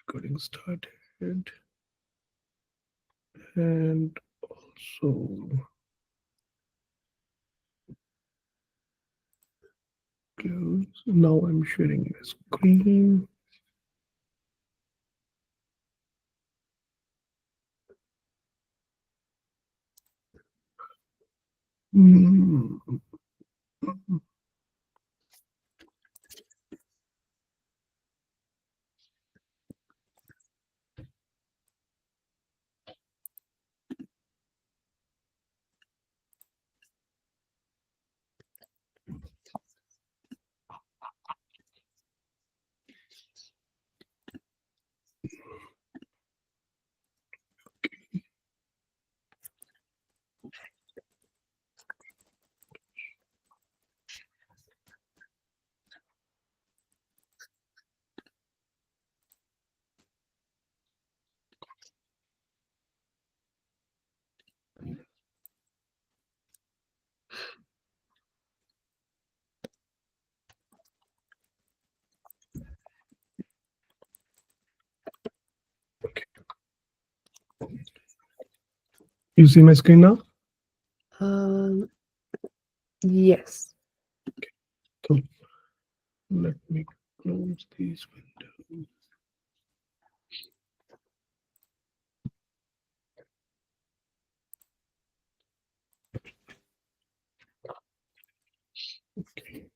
Recording started. And also close. Now I'm sharing the screen. Mm. You see my screen now? Yes. So let me close these windows. Okay.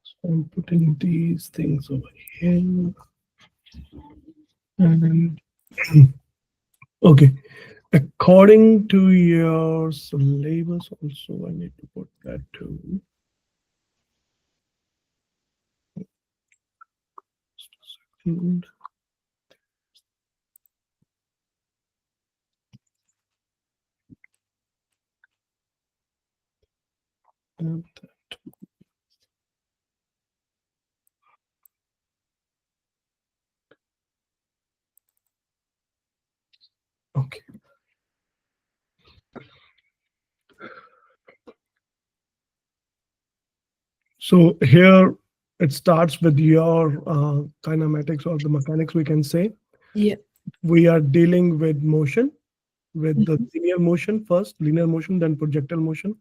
So I'm putting these things over here. And okay. According to your syllabus, also I need to put that too. Just a second. And that. Okay. So here it starts with your kinematics or the mechanics, we can say. Yeah. We are dealing with motion, with the linear motion first, linear motion, then projectile motion,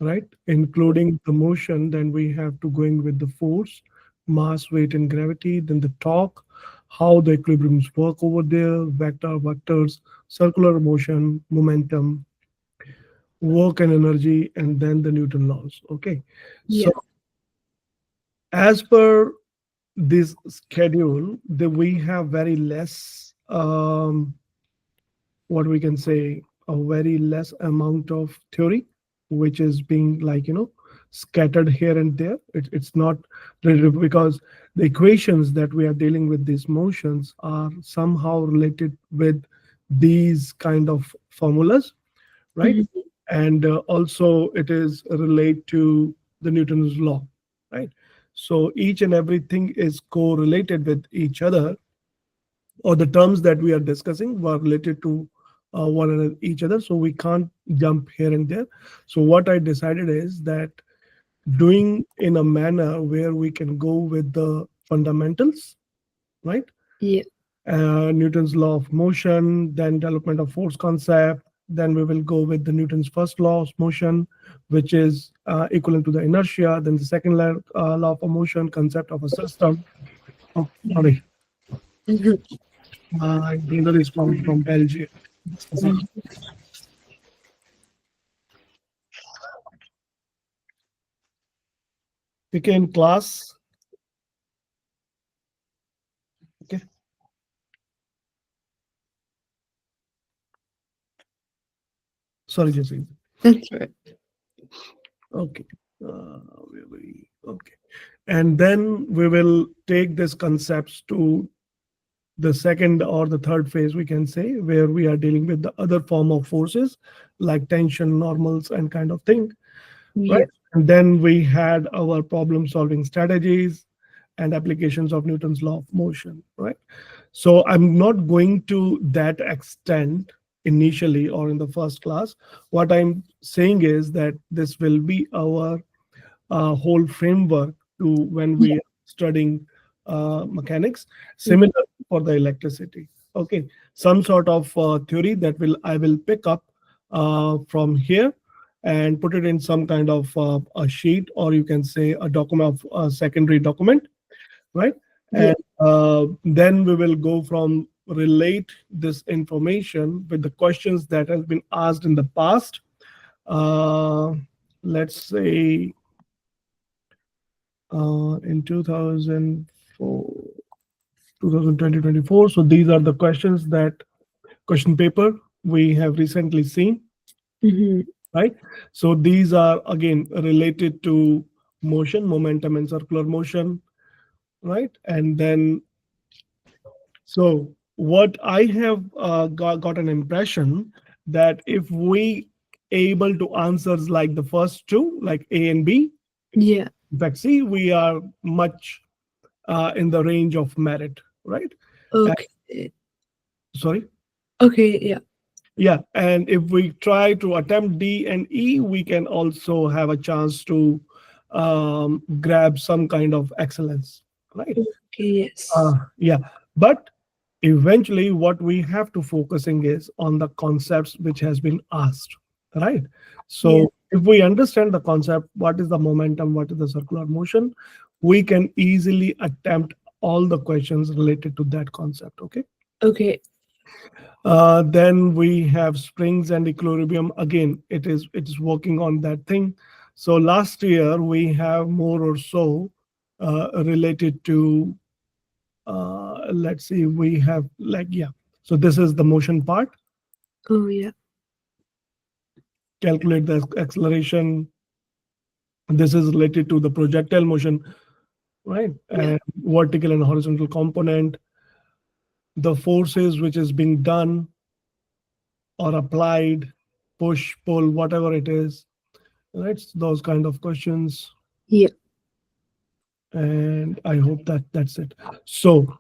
right? Including the motion, then we have to going with the force, mass, weight, and gravity, then the torque, how the equilibriums work over there, vectors, circular motion, momentum, work and energy, and then the Newton laws. Okay. So Yeah. as per this schedule, we have very less, what we can say, a very less amount of theory, which is being like, scattered here and there. It's not because the equations that we are dealing with, these motions, are somehow related with these kind of formulas, right? Mhm. And also it is related to the Newton's law, right? So each and everything is correlated with each other, or the terms that we are discussing were related to one another, each other. So we can't jump here and there. So what I decided is that doing in a manner where we can go with the fundamentals, right? Yeah. Newton's law of motion, then development of force concept. Then we will go with the Newton's first law of motion, which is equivalent to the inertia. Then the second law of motion, concept of a system. Oh, sorry. Mhm. My brother is from Belgium. Okay, in class. Okay. Sorry, Jesse. That's right. Okay. Okay. And then we will take these concepts to the second or the third phase, we can say, where we are dealing with the other form of forces like tension, normals, and kind of thing. Yeah. right? And then we had our problem solving strategies and applications of Newton's law of motion, right? So I'm not going to that extent initially or in the first class. What I'm saying is that this will be our whole framework to when Yeah. we are studying mechanics, Mhm. similar for the electricity. Okay, some sort of theory that will I will pick up from here and put it in some kind of a sheet, or you can say a document of a secondary document, right? Yeah. And then we will go from relate this information with the questions that has been asked in the past. Uh, let's say in 2004, 2020-24. So these are the questions that question paper we have recently seen, Hmm. right? So these are again related to motion, momentum, and circular motion, right? And then, so what I have got an impression that if we able to answers like the first two, like A and B, Yeah. in fact, C, we are much in the range of merit, right? Uh, Okay. sorry. Okay. Yeah. Yeah, and if we try to attempt D and E, we can also have a chance to grab some kind of excellence, right? Okay. Yes. Yeah, but eventually, what we have to focusing is on the concepts which has been asked, right? Yeah. So if we understand the concept, what is the momentum, what is the circular motion, we can easily attempt all the questions related to that concept. Okay. Okay. Then we have springs and equilibrium. Again, it is working on that thing. So last year we have more or so related to let's see, we have like, yeah. So this is the motion part. Oh yeah. Calculate the acceleration. This is related to the projectile motion, right? Yeah. And vertical and horizontal component, the forces which is being done or applied, push, pull, whatever it is, right? Those kind of questions. Yeah. And I hope that that's it. So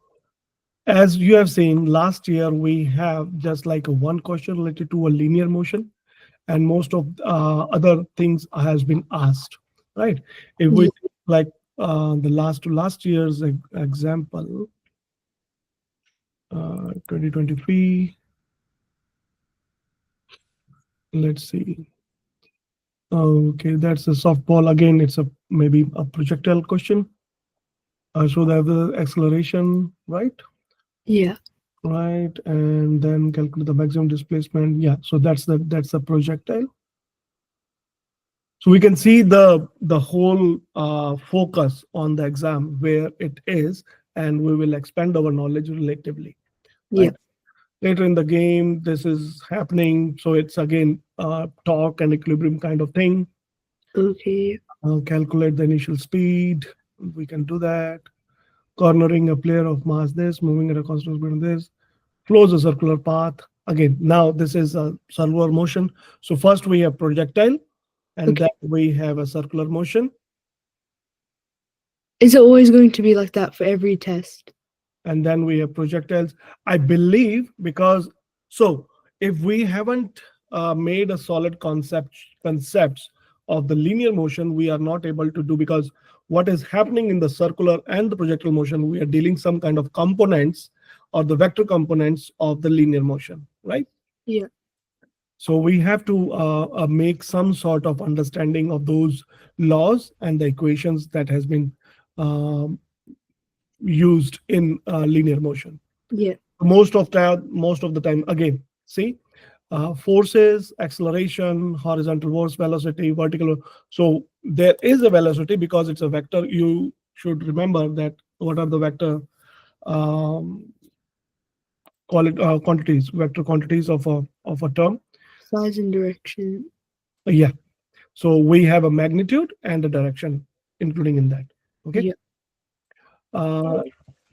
as you have seen last year, we have just like a one question related to a linear motion, and most of other things has been asked, right? If we Yeah. take like the last year's example, 2023, let's see. Okay, that's a softball again. It's a maybe a projectile question. So they have the acceleration, right? Yeah. Right, and then calculate the maximum displacement. Yeah, so that's the projectile. So we can see the whole focus on the exam where it is, and we will expand our knowledge relatively, Yeah. right? Later in the game, this is happening, so it's again torque and equilibrium kind of thing. Okay. Calculate the initial speed. We can do that. Cornering a player of mass this, moving at a constant speed this. Close a circular path. Again, now this is a circular motion. So first we have projectile, and Okay. then we have a circular motion, Is it always going to be like that for every test? and then we have projectiles. I believe because, so if we haven't made a solid concepts of the linear motion, we are not able to do, because what is happening in the circular and the projectile motion, we are dealing some kind of components or the vector components of the linear motion, right? Yeah. So we have to make some sort of understanding of those laws and the equations that has been um, used in linear motion. Yeah. Most of the time, again, see, forces, acceleration, horizontal force, velocity, vertical. So there is a velocity because it's a vector. You should remember that what are the vector um, quantities, vector quantities of a term. Size and direction. Yeah. So we have a magnitude and a direction including in that. Okay. Yeah. Uh,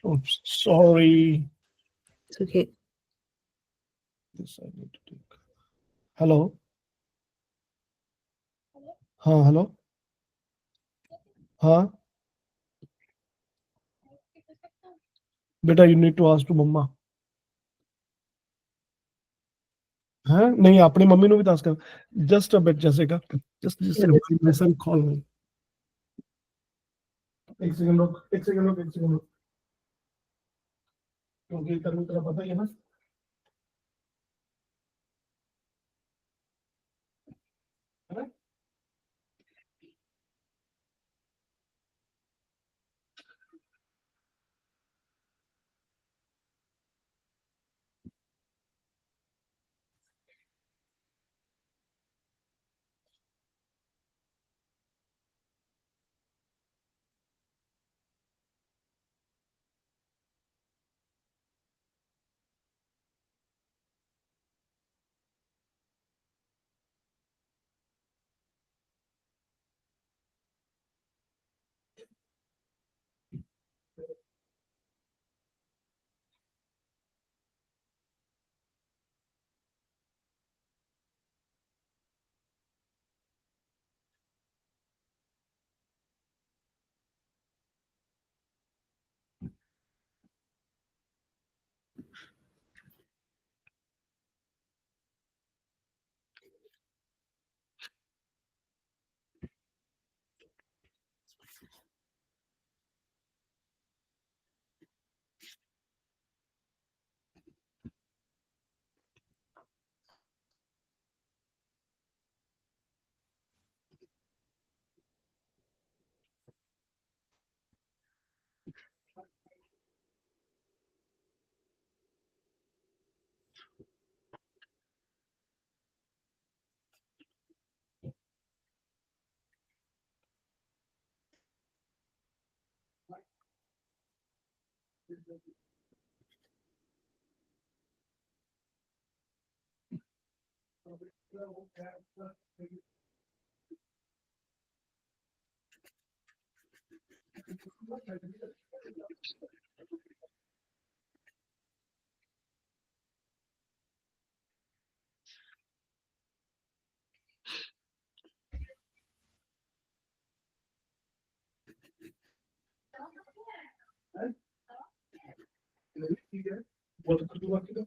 oops, sorry. It's okay. This I need to take. Hello. हाँ hello हाँ बेटा you need to ask to mamma हाँ नहीं अपनी mummy ਨੂੰ ਵੀ ਦੱਸ ਕਰ जस्ट अ बिट जैसेगा just Yeah, just that's my son call me एक सेकंड रुक एक सेकंड रुक एक सेकंड रुक क्योंकि तेरे तेरा पता ही है ना है ना ठीक है बोल कर दूंगा कि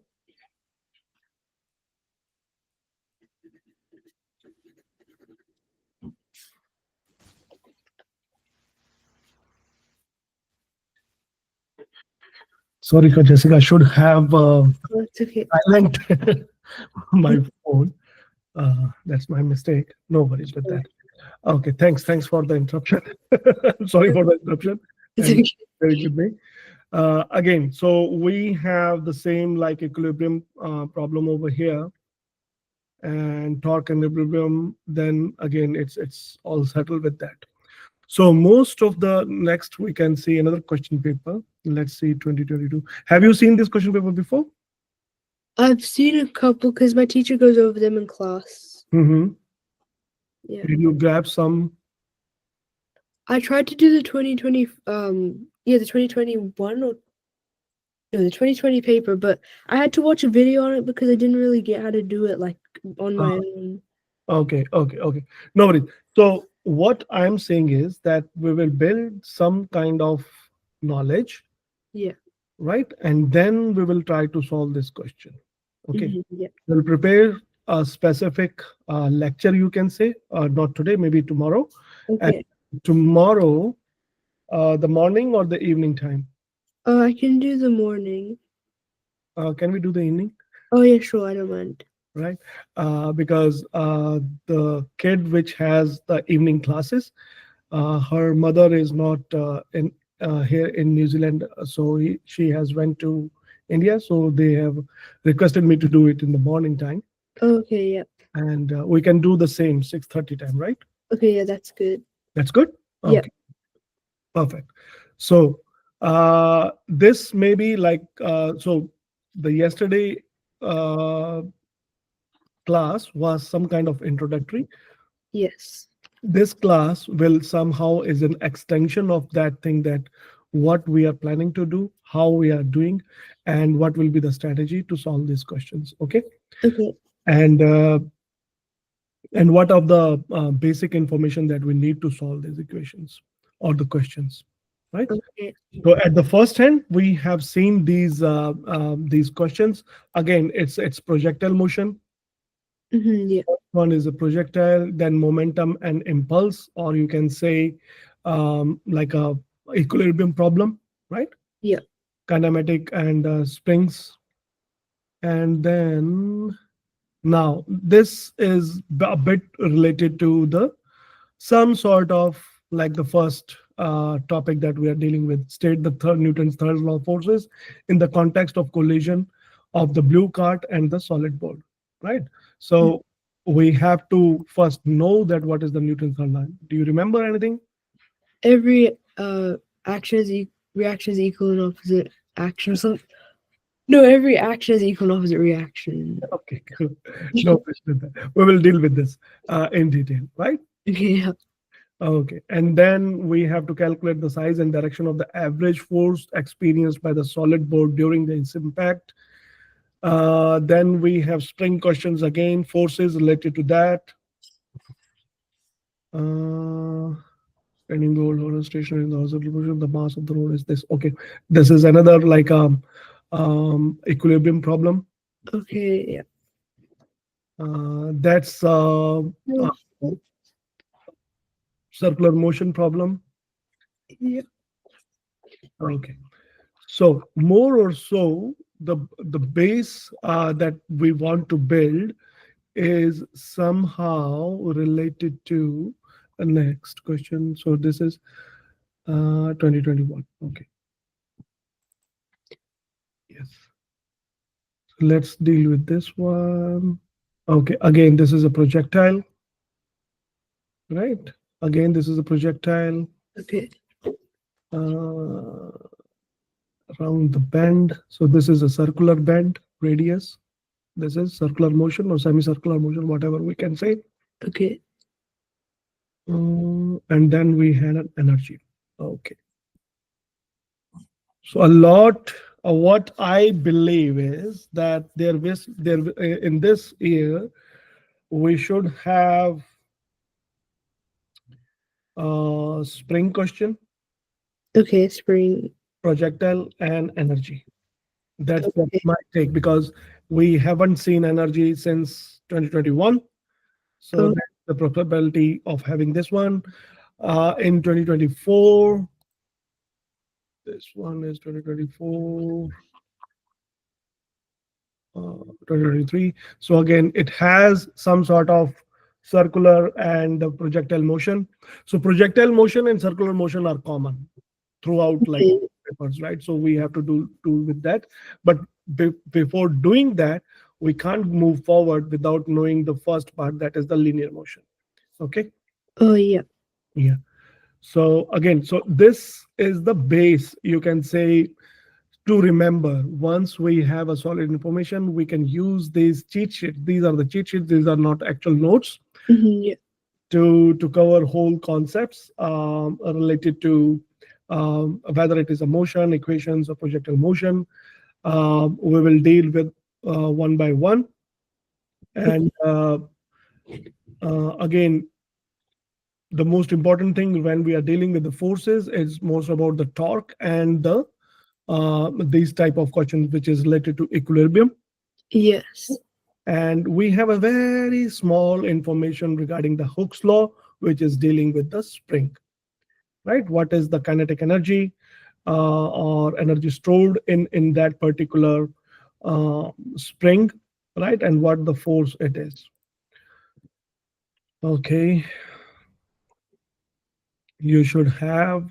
sorry Jessica I should have oh, it's okay. silent my phone that's my mistake no worries with that okay thanks for the interruption sorry for the interruption It's and okay. very with me again so we have the same like equilibrium problem over here and torque and equilibrium then again it's all settled with that so most of the next we can see another question paper let's see 2022 have you seen this question paper before I've seen a couple because my teacher goes over them in class. mm-hmm. Yeah. Did you grab some I tried to do the 2020 the 2021 or no, the 2020 paper, but I had to watch a video on it because I didn't really get how to do it like on my own. okay no worries so what I'm saying is that we will build some kind of knowledge Yeah. right and then we will try to solve this question okay Yeah. we'll prepare a specific lecture you can say not today maybe tomorrow and Okay. tomorrow the morning or the evening time I can do the morning. can we do the evening Oh yeah, sure, I don't mind. right because the kid which has the evening classes her mother is not in here in New Zealand so she has went to India so they have requested me to do it in the morning time Okay, yeah. and we can do the same 6:30 time right Okay, yeah, that's good. that's good Yeah. okay perfect so this may be like so the yesterday uh, class was some kind of introductory Yes. this class will somehow is an extension of that thing that what we are planning to do how we are doing and what will be the strategy to solve these questions okay Okay. and and what are the basic information that we need to solve these equations or the questions, right? Okay. So at the first hand, we have seen these questions. Again, it's projectile motion. Yeah. One is a projectile, then momentum and impulse, or you can say like a equilibrium problem, right? Yeah. Kinematic and springs, and then now this is a bit related to the some sort of like the first topic that we are dealing with. State the third Newton's third law of forces in the context of collision of the blue cart and the solid board, right? Mm. So we have to first know that what is the Newton's third law. Do you remember anything? Every action is reaction is equal and opposite action. So no, every action is equal and opposite reaction. Okay, cool. No question with that. We will deal with this in detail, right? Yeah. Okay, and then we have to calculate the size and direction of the average force experienced by the solid board during its impact. Then we have spring questions again, forces related to that. Standing the old roller station in the horizontal position, the mass of the road is this. Okay, this is another like equilibrium problem. Okay. Yeah. That's circular motion problem. Yeah. Okay. So more or so, the base that we want to build is somehow related to the next question. So this is 2021. Okay. Yes. So let's deal with this one. Okay. Again, this is a projectile, right? Again, this is a projectile Okay. uh, around the bend. So this is a circular bend radius. This is circular motion or semicircular motion, whatever we can say. Okay. And then we had an energy. Okay. So a lot of what I believe is that there in this year we should have a spring question, Okay. Spring. projectile, and energy. That's Okay. my take because we haven't seen energy since 2021. So Oh. that's the probability of having this one. In 2024, this one is 2024, 2023. So again, it has some sort of circular and projectile motion. So projectile motion and circular motion are common throughout like Okay. papers, right? So we have to do with that. But before doing that, we can't move forward without knowing the first part, that is the linear motion. Okay. Oh yeah. Yeah. So again, so this is the base, you can say, to remember. Once we have a solid information, we can use these cheat sheets. These are the cheat sheets. These are not actual notes Yeah. to cover whole concepts related to whether it is a motion, equations, or projectile motion. We will deal with one by one. And again, the most important thing when we are dealing with the forces is most about the torque and the these type of questions which is related to equilibrium. Yes. And we have a very small information regarding the Hooke's law, which is dealing with the spring, right? What is the kinetic energy or energy stored in that particular spring, right? And what the force it is. Okay, you should have,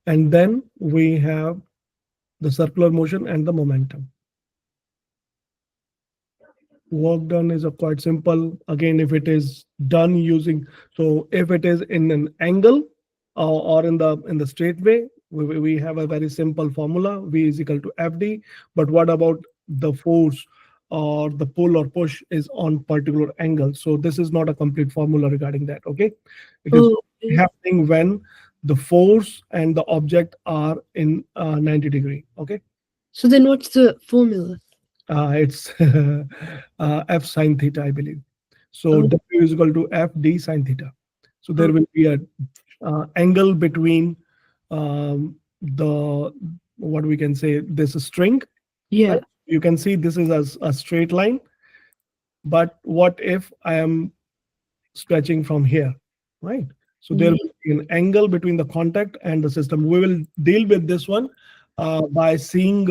and then we have the circular motion and the momentum. Work done is a quite simple. Again, if it is done using, so if it is in an angle or in the straight way, we have a very simple formula: V is equal to FD. But what about the force or the pull or push is on particular angle? So this is not a complete formula regarding that. Okay, it is Oh. Okay. happening when the force and the object are in 90-degree. Okay. So then, what's the formula? It's F sine theta, I believe. So Oh, W is equal to F D sine theta. So there oh, will be a angle between the what we can say this string. Right? yeah. You can see this is a straight line, but what if I am stretching from here, right? So there Yeah. will be an angle between the contact and the system. We will deal with this one by seeing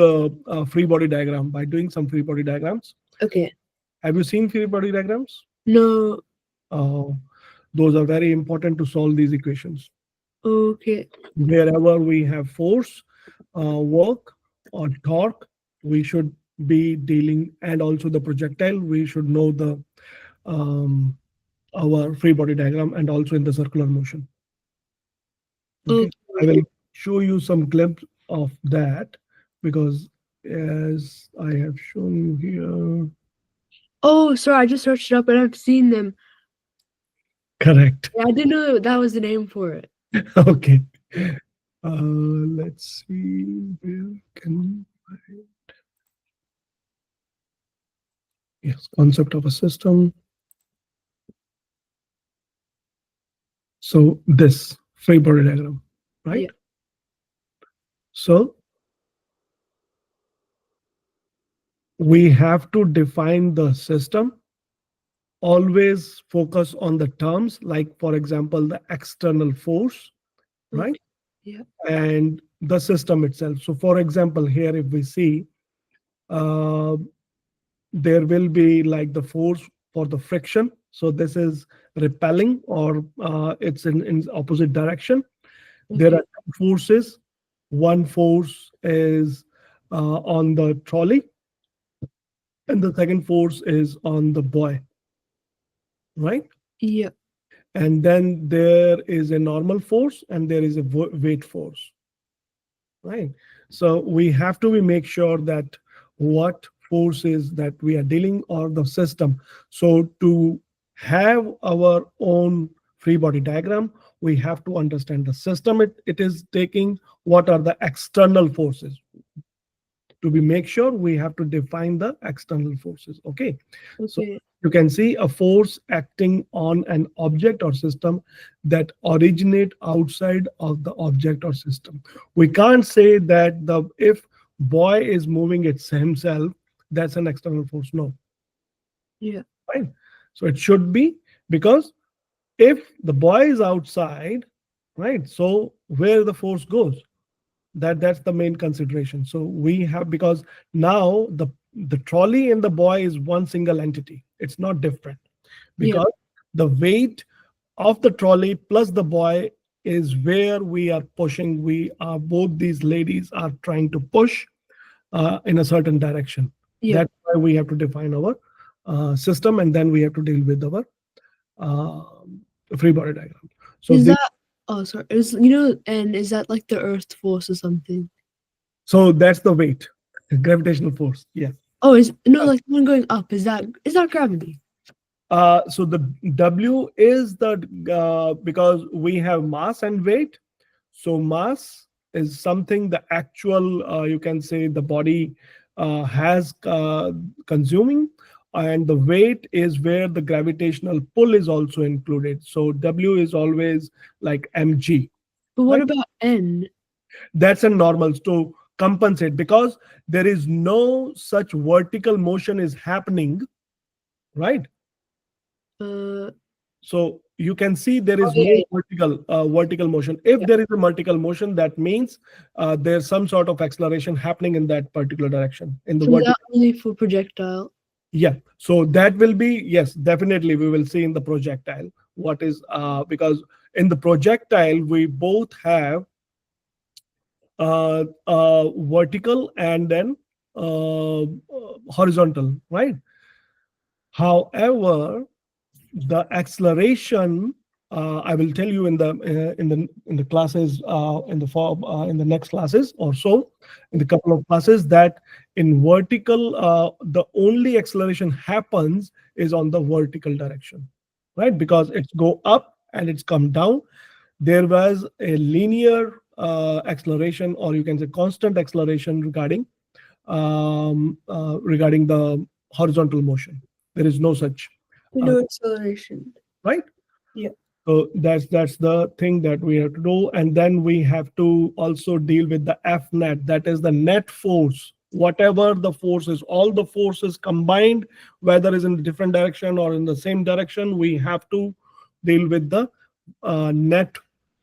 a free body diagram, by doing some free body diagrams. Okay. Have you seen free body diagrams? No. Uh, those are very important to solve these equations. Okay. Wherever we have force, work, or torque, we should be dealing, and also the projectile, we should know the um, our free body diagram and also in the circular motion. Okay, I Okay. will show you some glimpse of that because as I have shown you here. Oh, sorry. I just searched it up and I've seen them. Correct. Yeah, I didn't know that was the name for it. Okay. Let's see where can yes, concept of a system. So this free body diagram, right? Yeah. So we have to define the system. Always focus on the terms, like for example, the external force, right? Okay. Yeah. And the system itself. So for example, here if we see, uh, there will be like the force for the friction. So this is repelling or it's in opposite direction. There Okay. are two forces. One force is on the trolley, and the second force is on the buoy, right? Yeah. And then there is a normal force and there is a weight force, right? So we have to make sure that what forces that we are dealing or the system. So to have our own free body diagram, we have to understand the system it is taking, what are the external forces. To be make sure we have to define the external forces. Okay, so Okay. you can see a force acting on an object or system that originate outside of the object or system. We can't say that the if boy is moving it himself, that's an external force. No, Yeah. right? So it should be, because if the boy is outside, right, so where the force goes, that's the main consideration. So we have, because now the trolley and the boy is one single entity, it's not different, Yeah. because the weight of the trolley plus the boy is where we are pushing, we are both these ladies are trying to push in a certain direction. Yeah. That's why we have to define our system, and then we have to deal with our uh, free body diagram. So Is this, that? Oh, sorry. And is that like the Earth force or something? so that's the weight, gravitational force, yeah. Oh, is no like one going up? Is that gravity? So the W is the because we have mass and weight. So mass is something the actual you can say the body has consuming, and the weight is where the gravitational pull is also included. So W is always like mg, But what right? about N? That's a normal to compensate, because there is no such vertical motion is happening, right? Uh. So you can see there Oh is yeah. no vertical motion. If Yeah. there is a vertical motion, that means there's some sort of acceleration happening in that particular direction in the So is that vertical. only for projectile? Yeah. So that will be, yes, definitely we will see in the projectile what is because in the projectile we both have vertical and then horizontal, right? However, the acceleration I will tell you in the classes in the next classes or so, in the couple of classes, that in vertical the only acceleration happens is on the vertical direction, right? Because it's go up and it's come down. There was a linear acceleration, or you can say constant acceleration, regarding the horizontal motion. There is no such. We uh, know acceleration. right? Yeah. So that's the thing that we have to do, and then we have to also deal with the F net, that is the net force. Whatever the force is, all the forces combined, whether is in a different direction or in the same direction, we have to deal with the net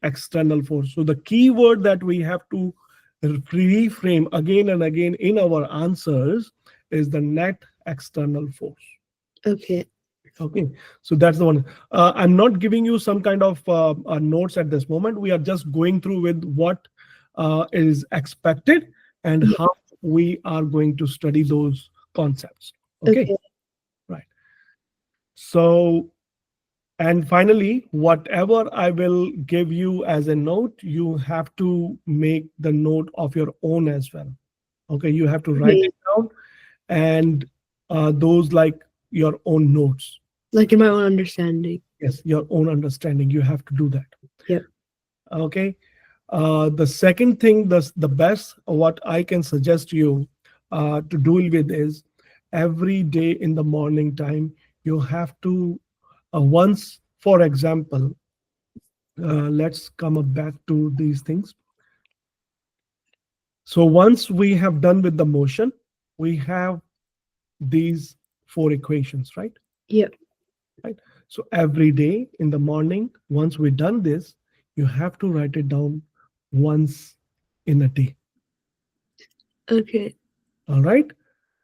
external force. So the key word that we have to reframe again and again in our answers is the net external force. Okay. Okay, so that's the one. I'm not giving you some kind of notes at this moment. We are just going through with what is expected and Yeah. how we are going to study those concepts. Okay, Okay. right. So, and finally, whatever I will give you as a note, you have to make the note of your own as well. Okay, you have to write Okay. it down, and those like your own notes. Like in my own understanding. Yes, your own understanding. You have to do that. Yep. Okay. The second thing, the best what I can suggest you to deal with is every day in the morning time, you have to once, for example, let's come up back to these things. So once we have done with the motion, we have these four equations, right? Yep. Right. So every day in the morning, once we've done this, you have to write it down once in a day. Okay. All right.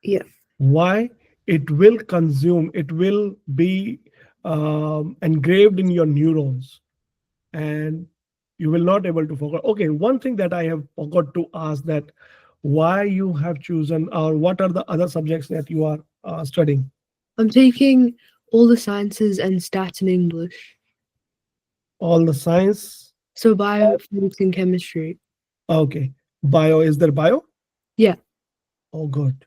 Yeah. Why? It will consume, it will be engraved in your neurons, and you will not able to forget. Okay, one thing that I have forgot to ask, that why you have chosen, or what are the other subjects that you are studying? I'm taking all the sciences and stats in English. All the science. So bio, physics, and chemistry. Okay. Bio, is there bio? Yeah. Oh, good.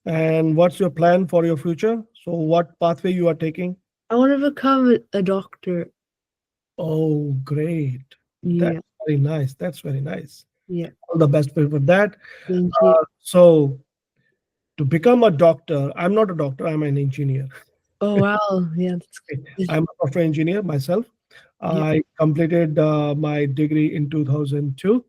And what's your plan for your future? So what pathway you are taking? I want to become a doctor. Oh, great. That's Yeah. very nice. That's very nice. Yeah. All the best for that. Thank you. So to become a doctor, I'm not a doctor, I'm an engineer. Oh wow. Yeah. That's good. I'm a software engineer myself. Yeah. I completed my degree in 2002.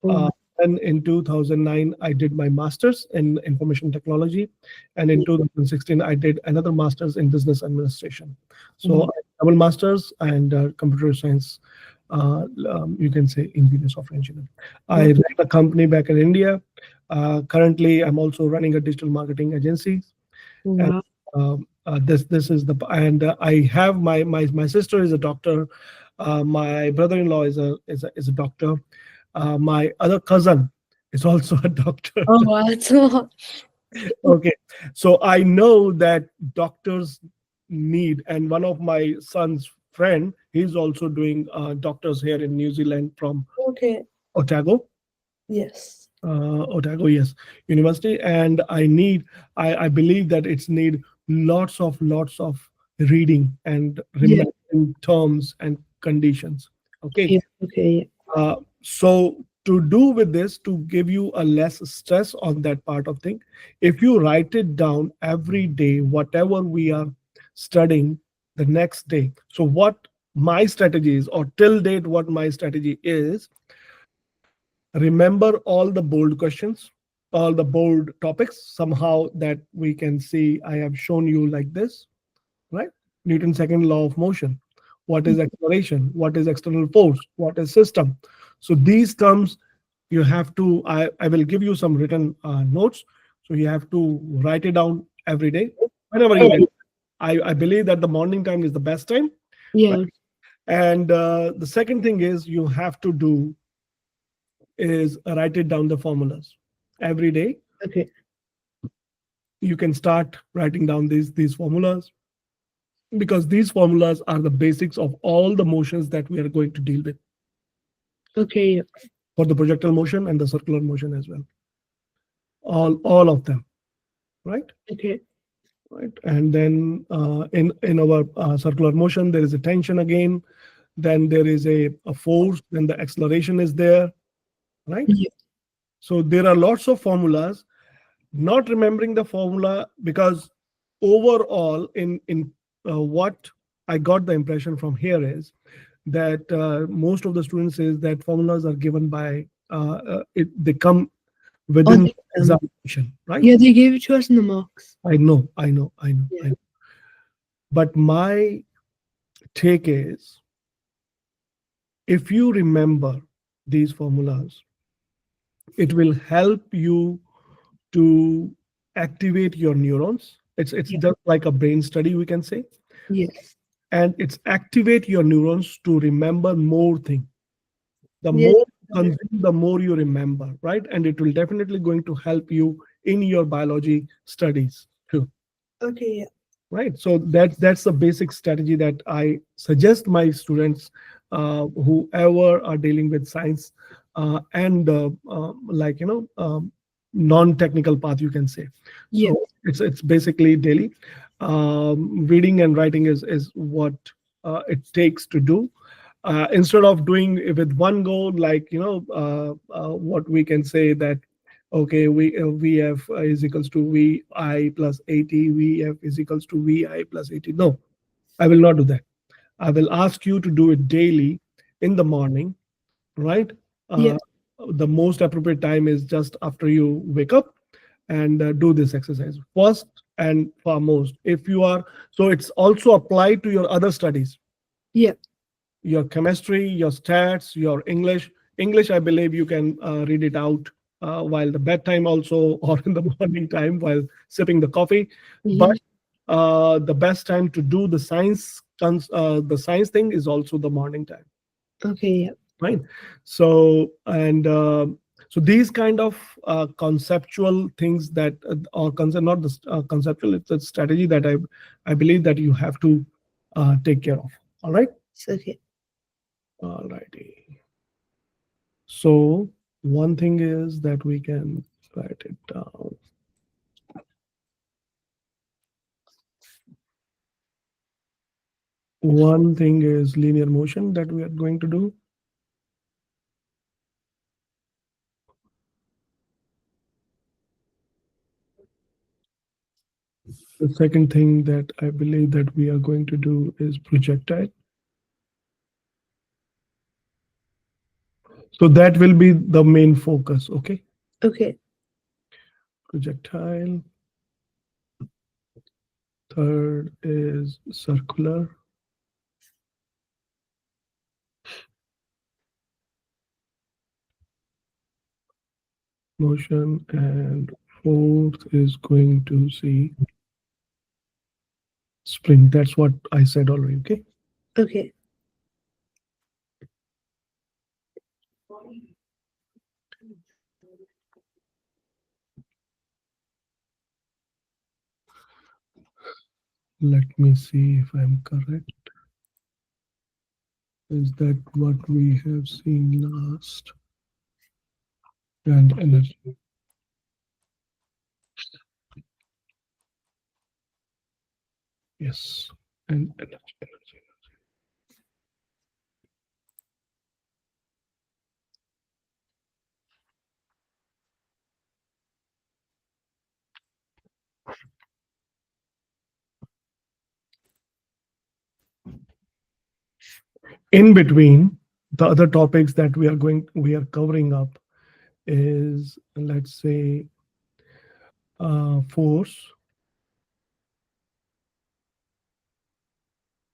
Uh, Oh. and in 2009, I did my master's in information technology. And in Yeah. 2016, I did another master's in business administration. So Wow. I double master's and computer science, you can say engineer, software engineer. I Wow. ran a company back in India. Currently, I'm also running a digital marketing agency. And Wow. this is the, and I have my sister is a doctor. My brother-in-law is a doctor. My other cousin is also a doctor. Oh wow. That's a lot. Okay, so I know that doctors need, and one of my son's friend, he's also doing doctors here in New Zealand from Okay. Otago. Yes. Otago, yes, university. And I believe that it's need lots of reading and Yeah. remembering terms and conditions. Okay. Yeah. Okay. So to do with this, to give you a less stress on that part of thing, if you write it down every day, whatever we are studying the next day. So what my strategy is, or till date, what my strategy is, remember all the bold questions, all the bold topics, somehow that we can see. I have shown you like this, right? Newton's second law of motion. What is acceleration? What is external force? What is system? So these terms you have to, I will give you some written notes. So you have to write it down every day, whenever you Yeah. get. I believe that the morning time is the best time, right? Yeah. And the second thing is you have to do is write it down the formulas every day. Okay. You can start writing down these formulas, because these formulas are the basics of all the motions that we are going to deal with, Okay. Yeah. for the projectile motion and the circular motion as well, all of them, right? Okay. Right. And then in our circular motion, there is a tension again, then there is a force, then the acceleration is there, right? Yeah. So there are lots of formulas. Not remembering the formula, because overall in what I got the impression from here is that most of the students is that formulas are given by they come On within the the examination, right? yeah, they gave it to us in the mocks. I know, I know, I know, I Yeah. know. But my take is, if you remember these formulas, it will help you to activate your neurons. It's Yeah. just like a brain study, we can say, Yes. and it's activate your neurons to remember more things. The Yeah. more you consume, the more you remember, right? And it will definitely going to help you in your biology studies too. Okay. Yeah. Right, so that's the basic strategy that I suggest my students, whoever are dealing with science, and like non-technical path, you can say. Yeah. So it's basically daily reading and writing is what it takes to do, instead of doing it with one goal, like what we can say that, okay, vf is equals to vi plus 80, vf is equals to vi plus 80. No, I will not do that. I will ask you to do it daily in the morning, right? Yeah. uh, the most appropriate time is just after you wake up, and do this exercise first and foremost. If you are, so it's also applied to your other studies, Yeah. your chemistry, your stats, your English. English, I believe you can read it out while the bedtime also, or in the morning time while sipping the coffee. But Mhm. the best time to do the science thing is also the morning time, Okay. Yeah. right? So and so these kind of conceptual things that or concept not the conceptual, it's a strategy that I believe that you have to take care of. All right. Okay. All righty. So one thing is that we can write it down. One thing is linear motion that we are going to do. The second thing that I believe that we are going to do is projectile. So that will be the main focus. Okay. Okay. Projectile. Third is circular motion. And fourth is going to see spring. That's what I said already. Okay. Okay. Let me see if I'm correct. Is that what we have seen last? And energy. Yes. And energy. In between, the other topics that we are covering up is, let's say, force.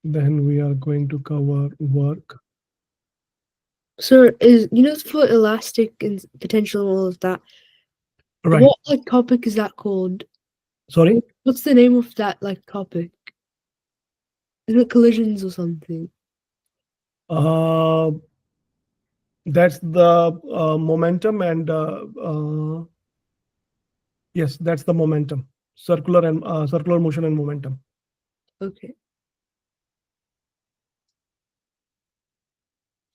Then we are going to cover work. So is for elastic and potential and all of that. Right. What like topic is that called? Sorry. What's the name of that like topic? Is it collisions or something? Uh, that's the momentum and yes, that's the momentum. Circular motion and momentum. Okay.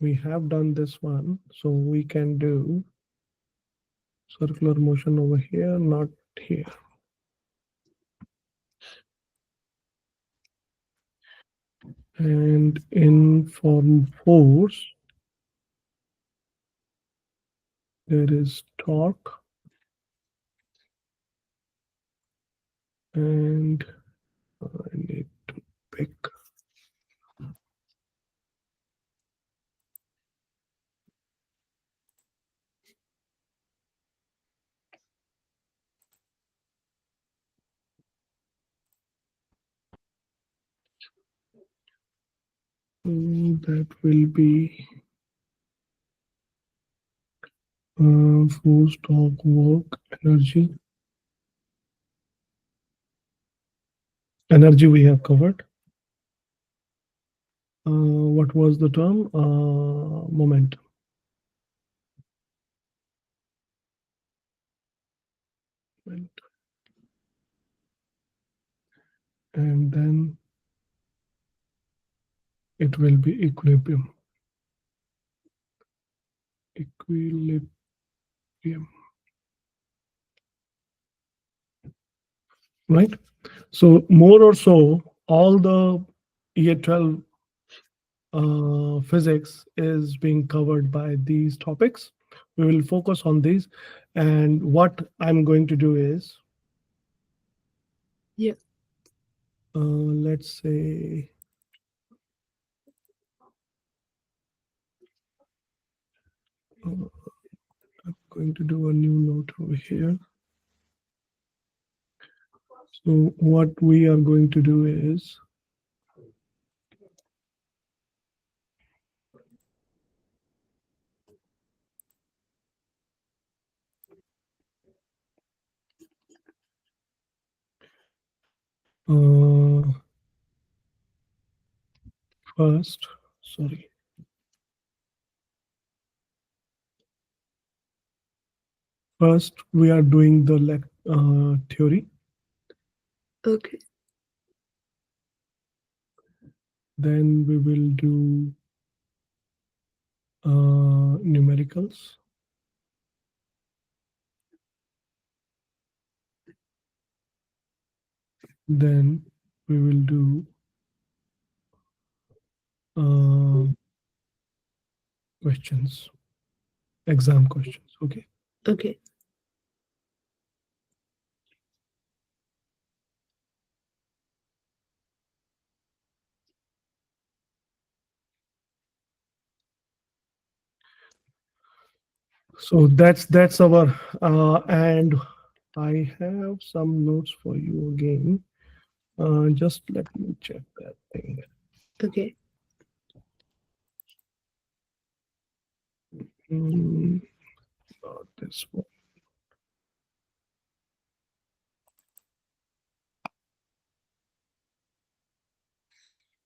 We have done this one, so we can do circular motion over here, not here. And in form force, there is torque, and I need to topic. That will be force, talk, work, energy. Energy we have covered. What was the term? Momentum. And then it will be equilibrium. Equilibrium. Right? So more or so, all the year 12 physics is being covered by these topics. We will focus on these. And what I'm going to do is, Yeah. Let's say, I'm going to do a new note over here. So what we are going to do is, first, sorry. First, we are doing the theory. Okay. Then we will do numericals. Then we will do questions, exam questions. Okay. Okay. So that's our and I have some notes for you again. Just let me check that thing. Okay. Not this one.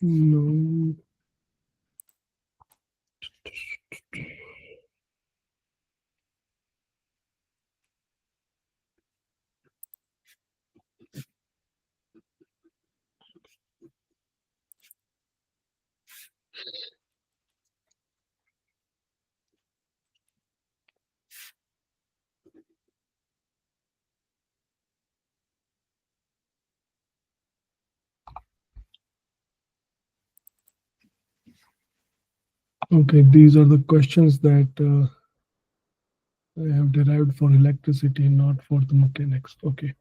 No. Okay, these are the questions that I have derived for electricity, not for the mechanics. Okay.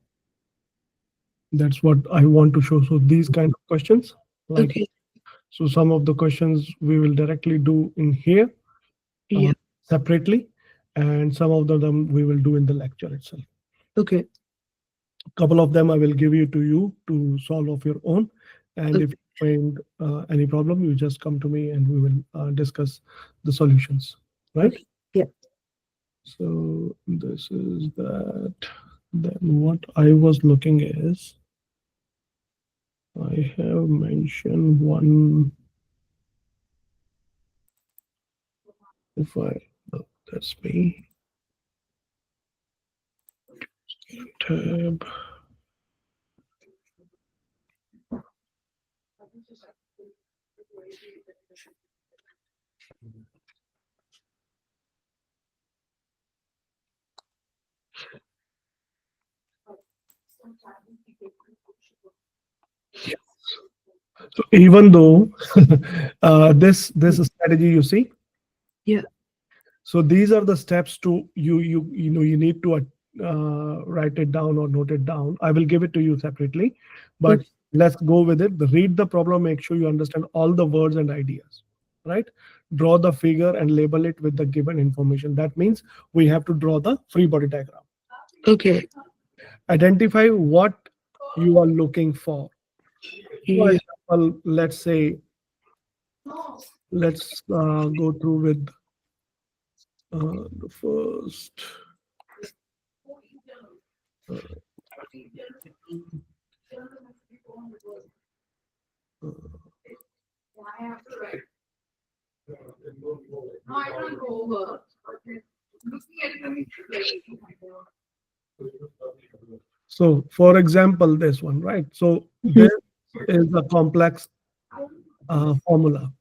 That's what I want to show. So these kind of questions, like, Okay. so some of the questions we will directly do in here Yeah. separately, and some of them we will do in the lecture itself. Okay. A couple of them I will give you to solve of your own. And Okay. if you find any problem, you just come to me and we will discuss the solutions, right? Okay. Yeah. So this is that. Then what I was looking is, I have mentioned one. If I, oh, that's me. Tab. So even though this strategy you see, Yeah. so these are the steps to you need to write it down or note it down. I will give it to you separately, but Okay. Let's go with it. Read the problem, make sure you understand all the words and ideas, right? Draw the figure and label it with the given information. That means we have to draw the free body diagram. Okay. Identify what you are looking for. For Yeah. example, let's say, let's go through with the first. Uh, so, for example, this one, right? So, Mhm. this is a complex formula,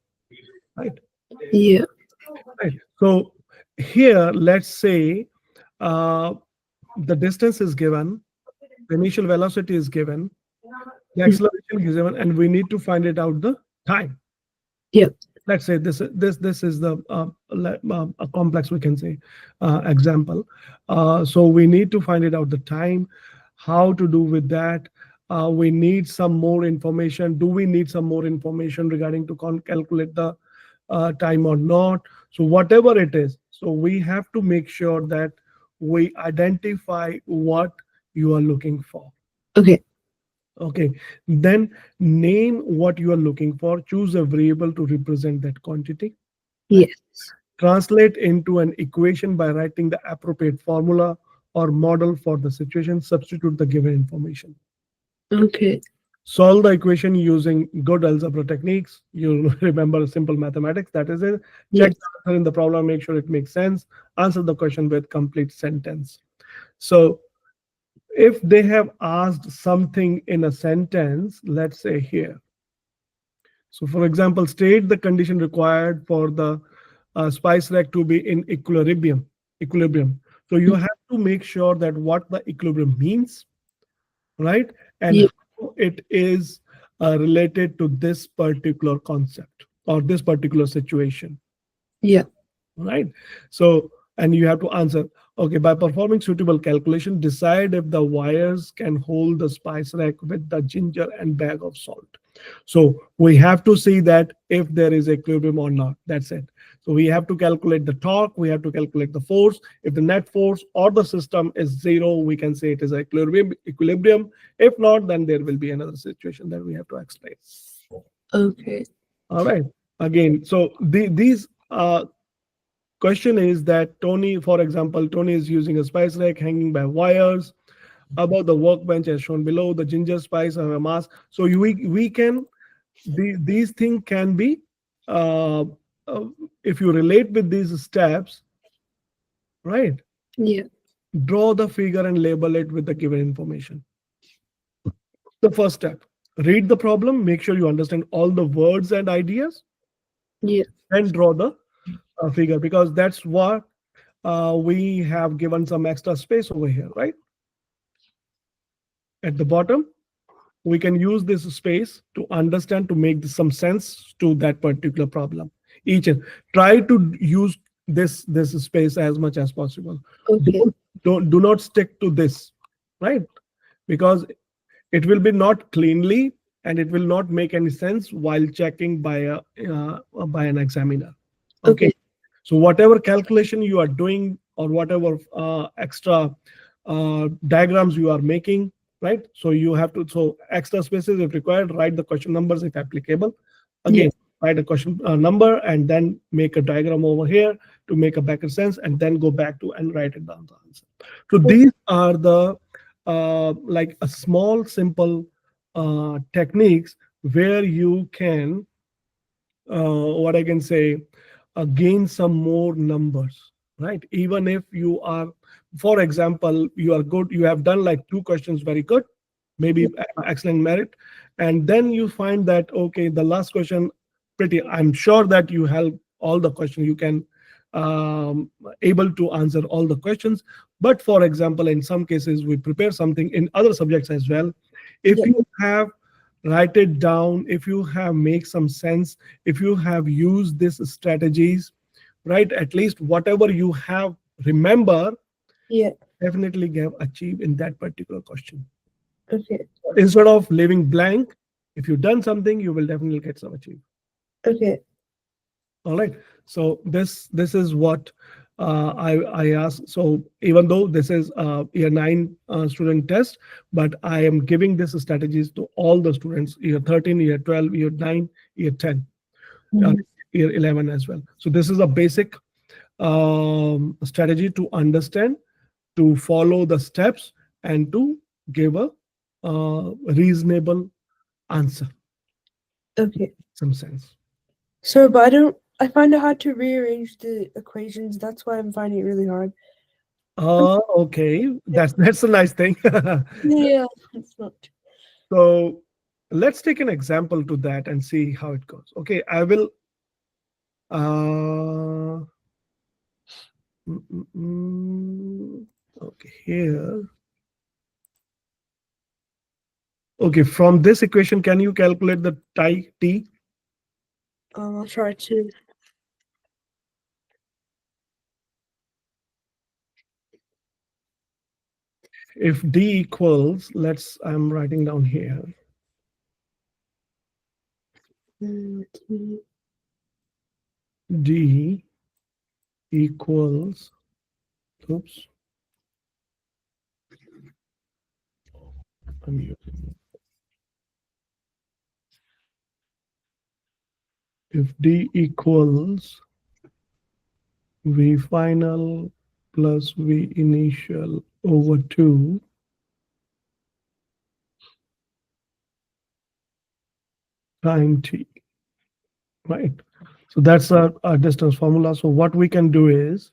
right? Yeah. Right. So, here, let's say uh, the distance is given, the initial velocity is given, the Mhm. acceleration is given, and we need to find it out the time. Yeah. Let's say this is the a complex, we can say, example. So we need to find it out the time, how to do with that. We need some more information. Do we need some more information regarding to calculate the time or not? So whatever it is, so we have to make sure that we identify what you are looking for. Okay. Okay, then name what you are looking for. Choose a variable to represent that quantity. Right? Yes. Translate into an equation by writing the appropriate formula or model for the situation. Substitute the given information. Okay. Solve the equation using good algebra techniques. You remember simple mathematics. That is it. Check Yes. the answer in the problem. Make sure it makes sense. Answer the question with complete sentence. So if they have asked something in a sentence, let's say here. So, for example, state the condition required for the spice rack to be in equilibrium. Equilibrium. So you have to make sure that what the equilibrium means, right, and Yeah. how it is related to this particular concept or this particular situation. Yeah. Right. So, and you have to answer, okay, by performing suitable calculation, decide if the wires can hold the spice rack with the ginger and bag of salt. So we have to see that if there is equilibrium or not. That's it. So we have to calculate the torque, we have to calculate the force. If the net force or the system is zero, we can say it is equilibrium. If not, then there will be another situation that we have to explain. Okay. All right. Again, so these question is that Tony, for example, Tony is using a spice rack hanging by wires above the workbench as shown below. The ginger spice have a mass. So we can, these things can be, uh, uh, if you relate with these steps, right? Yeah. Draw the figure and label it with the given information. The first step, read the problem, make sure you understand all the words and ideas, Yeah. and draw the figure, because that's what we have given some extra space over here, right? At the bottom, we can use this space to understand, to make some sense to that particular problem. Each and try to use this space as much as possible. Okay. Do not stick to this, right? Because it will be not cleanly and it will not make any sense while checking by an examiner. Okay. Okay. So whatever calculation you are doing or whatever extra diagrams you are making, right? So you have to, so extra spaces if required, write the question numbers if applicable. Yeah. Again, write a question number and then make a diagram over here to make a better sense, and then go back to and write it down the answer. So these are the like a small simple techniques where you can, what I can say, gain some more numbers, right? Even if you are, for example, you are good, you have done like two questions very good, maybe excellent merit, and then you find that okay, the last question, pretty, I'm sure that you have all the questions, you can able to answer all the questions. But for example, in some cases, we prepare something in other subjects as well. If Yeah. you have write it down, if you have make some sense, if you have used these strategies, right, at least whatever you have remember, Yeah. definitely get achieve in that particular question. Okay. Instead of leaving blank, If you've done something, you will definitely get some achievement. Okay. All right. So this is what I ask. So even though this is a year 9 student test, but I am giving this strategies to all the students, year 13, year 12, year 9, year 10, uh, Mhm. year 11 as well. So this is a basic strategy to understand, to follow the steps, and to give a reasonable answer, Okay. some sense. So, but I don't. I find it hard to rearrange the equations. That's why I'm finding it really hard. Okay, that's a nice thing. Yeah, it's not. So let's take an example to that and see how it goes. Okay, I will. Uh, mm, mm, mm, okay, here. Okay, from this equation, can you calculate the t? I'll try to. If d equals, I'm writing down here. T. D equals, oops, I'm using, if d equals v final plus v initial over 2 time t, right? So that's our distance formula. So what we can do is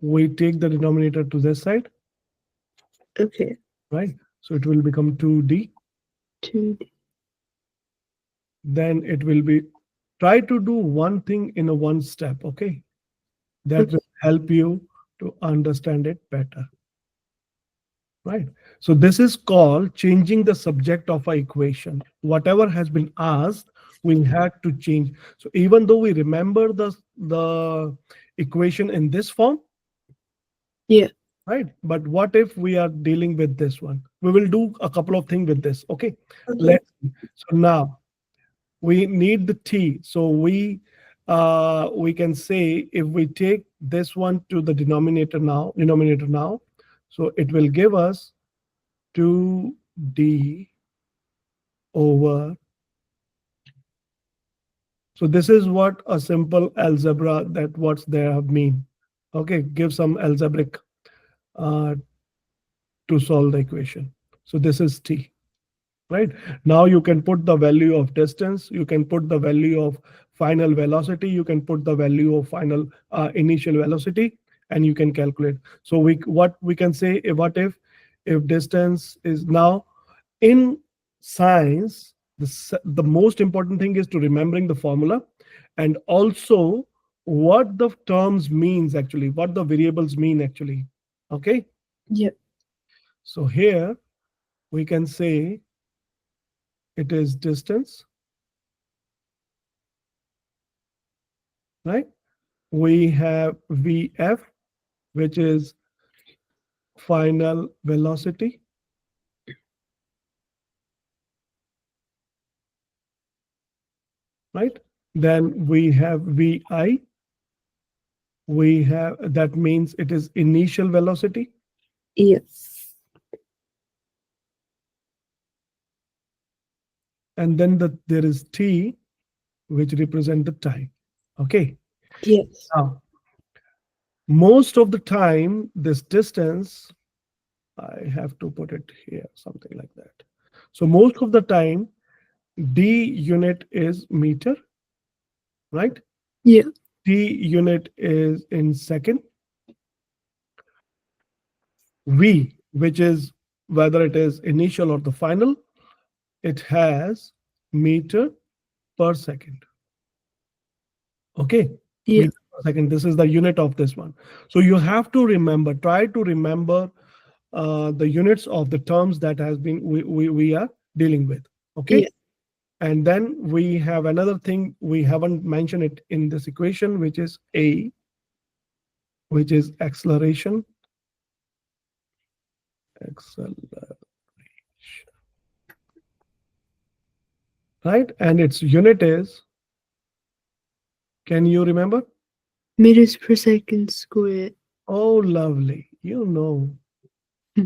we take the denominator to this side, Okay. right? So it will become 2d. 2D. Then it will be, try to do one thing in a one step, okay? That Okay. will help you to understand it better, right? So this is called changing the subject of our equation. Whatever has been asked, we had to change. So even though we remember the equation in this form, Yeah. right? But what if we are dealing with this one? We will do a couple of things with this. Okay. Okay. Let's see. So now we need the t. So we can say if we take this one to the denominator now, so it will give us 2d over. So this is what a simple algebra that what's there mean. Okay, give some algebraic uh, to solve the equation. So this is t, right? Now you can put the value of distance, you can put the value of final velocity, you can put the value of final initial velocity, and you can calculate. So what we can say, what if distance is now in science, the most important thing is to remembering the formula, and also what the terms means actually, what the variables mean actually. Okay, Yeah. so here we can say it is distance, right? We have vf, which is final velocity, right? Then we have vi, we have, that means it is initial velocity. Yes. And then there is t, which represent the time. Okay, Yes. now most of the time this distance, I have to put it here, something like that. So most of the time d unit is meter, right? Yeah. T unit is in second. V, which is whether it is initial or the final, it has meter per second. Okay, Yeah. meter per second. This is the unit of this one. So you have to remember, try to remember the units of the terms that has been we are dealing with. Okay, Yeah. and then we have another thing we haven't mentioned it in this equation, which is a, which is acceleration. Acceleration. right? And its unit is, can you remember? Meters per second squared. Oh, lovely. You know. Hmm.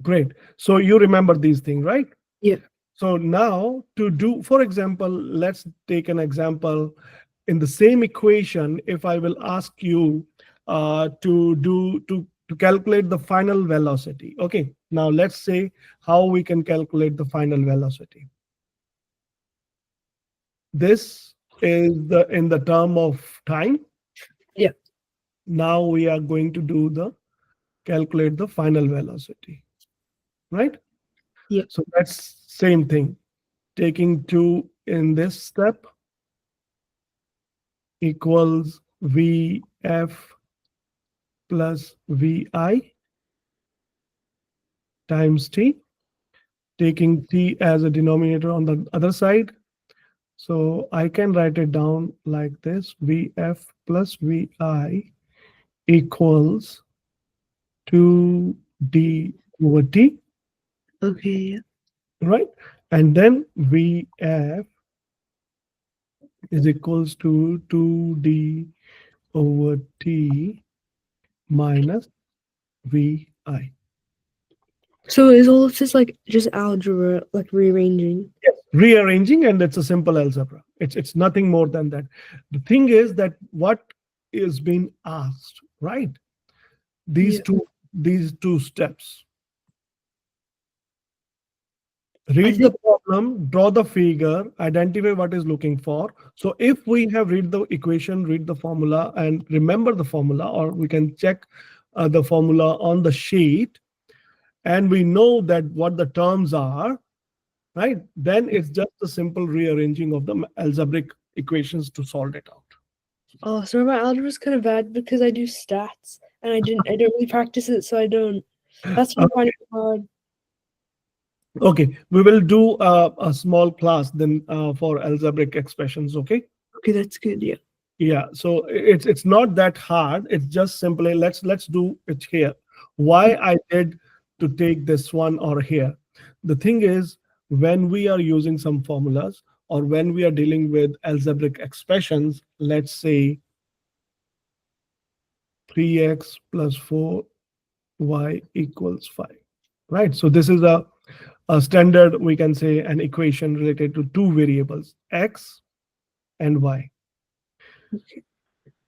Great. So you remember these things, right? Yeah. So now to do, for example, let's take an example in the same equation. If I will ask you to calculate the final velocity. Okay. Now let's say how we can calculate the final velocity. This is the in the term of time. Yeah. Now we are going to do the calculate the final velocity, right? Yeah. So that's same thing. Taking 2 in this step equals Vf plus Vi times t, taking t as a denominator on the other side. So I can write it down like this: Vf plus Vi equals 2d over t, Okay. Yeah. right? And then Vf is equals to 2d over t minus Vi. So is all of this like just algebra, like rearranging? Yes, rearranging, and it's a simple algebra. It's nothing more than that. The thing is that what is being asked, right? These Yeah. two steps. I Read the think. problem, draw the figure, identify what is looking for. So if we have read the equation, read the formula, and remember the formula, or we can check the formula on the sheet, and we know that what the terms are, right? Then it's just a simple rearranging of the algebraic equations to solve it out. Oh, so my algebra is kind of bad because I do stats and I don't really practice it, so I don't. That's what I find Okay, it hard. okay. We will do a small class then for algebraic expressions. Okay. Okay, that's good. Yeah. Yeah. So it's not that hard. It's just simply let's do it here. Why I did to take this one or here. The thing is, when we are using some formulas or when we are dealing with algebraic expressions, let's say 3x plus 4y equals 5, right? So this is a standard, we can say, an equation related to two variables, x and y, Okay.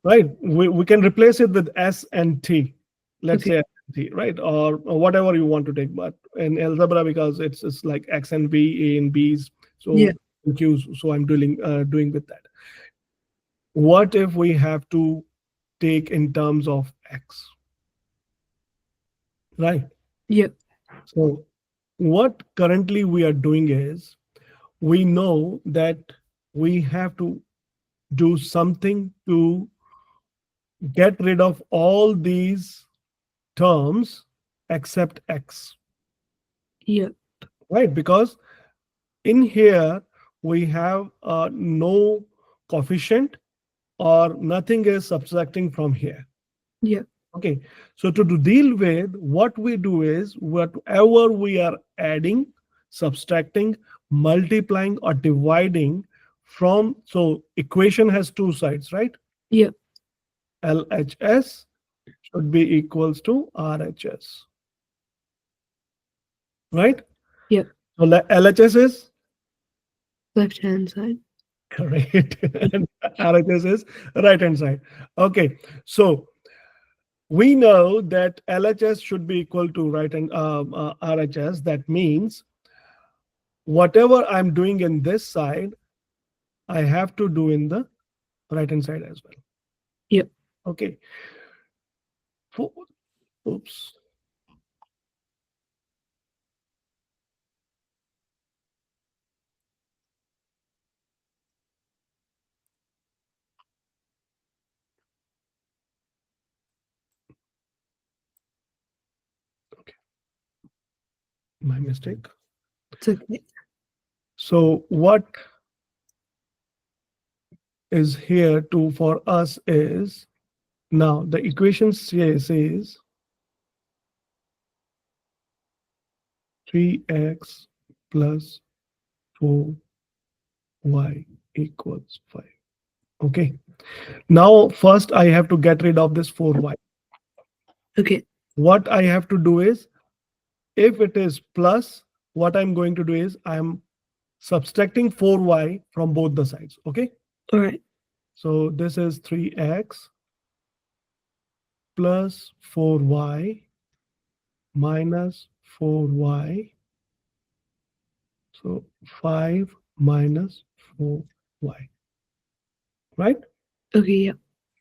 right? We can replace it with s and t. Let's Okay. say s and t, right? Or whatever you want to take. But in algebra, because it's like x and b, a and b's, Yeah. so q's. So I'm doing with that. What if we have to take in terms of x, right? Yeah. So what currently we are doing is we know that we have to do something to get rid of all these terms except x, Yeah. right? Because in here we have no coefficient or nothing is subtracting from here. Yeah. Okay, so to deal with, what we do is whatever we are adding, subtracting, multiplying, or dividing from, so equation has two sides, right? Yeah. LHS should be equals to RHS, right? Yeah. So LHS is Left hand side. correct, and RHS is right hand side. Okay, so we know that LHS should be equal to right hand RHS. That means whatever I'm doing in this side, I have to do in the right hand side as well. Yeah. Okay. Oops. Okay. My mistake. It's okay. So what is here to for us is now the equation says 3x plus 4y equals 5. Okay. Now, first I have to get rid of this 4y. Okay. What I have to do is, if it is plus, what I'm going to do is I'm subtracting 4y from both the sides. Okay. All right. So this is 3x plus 4y minus 4y. So 5 minus 4y. Right? Okay. Yeah.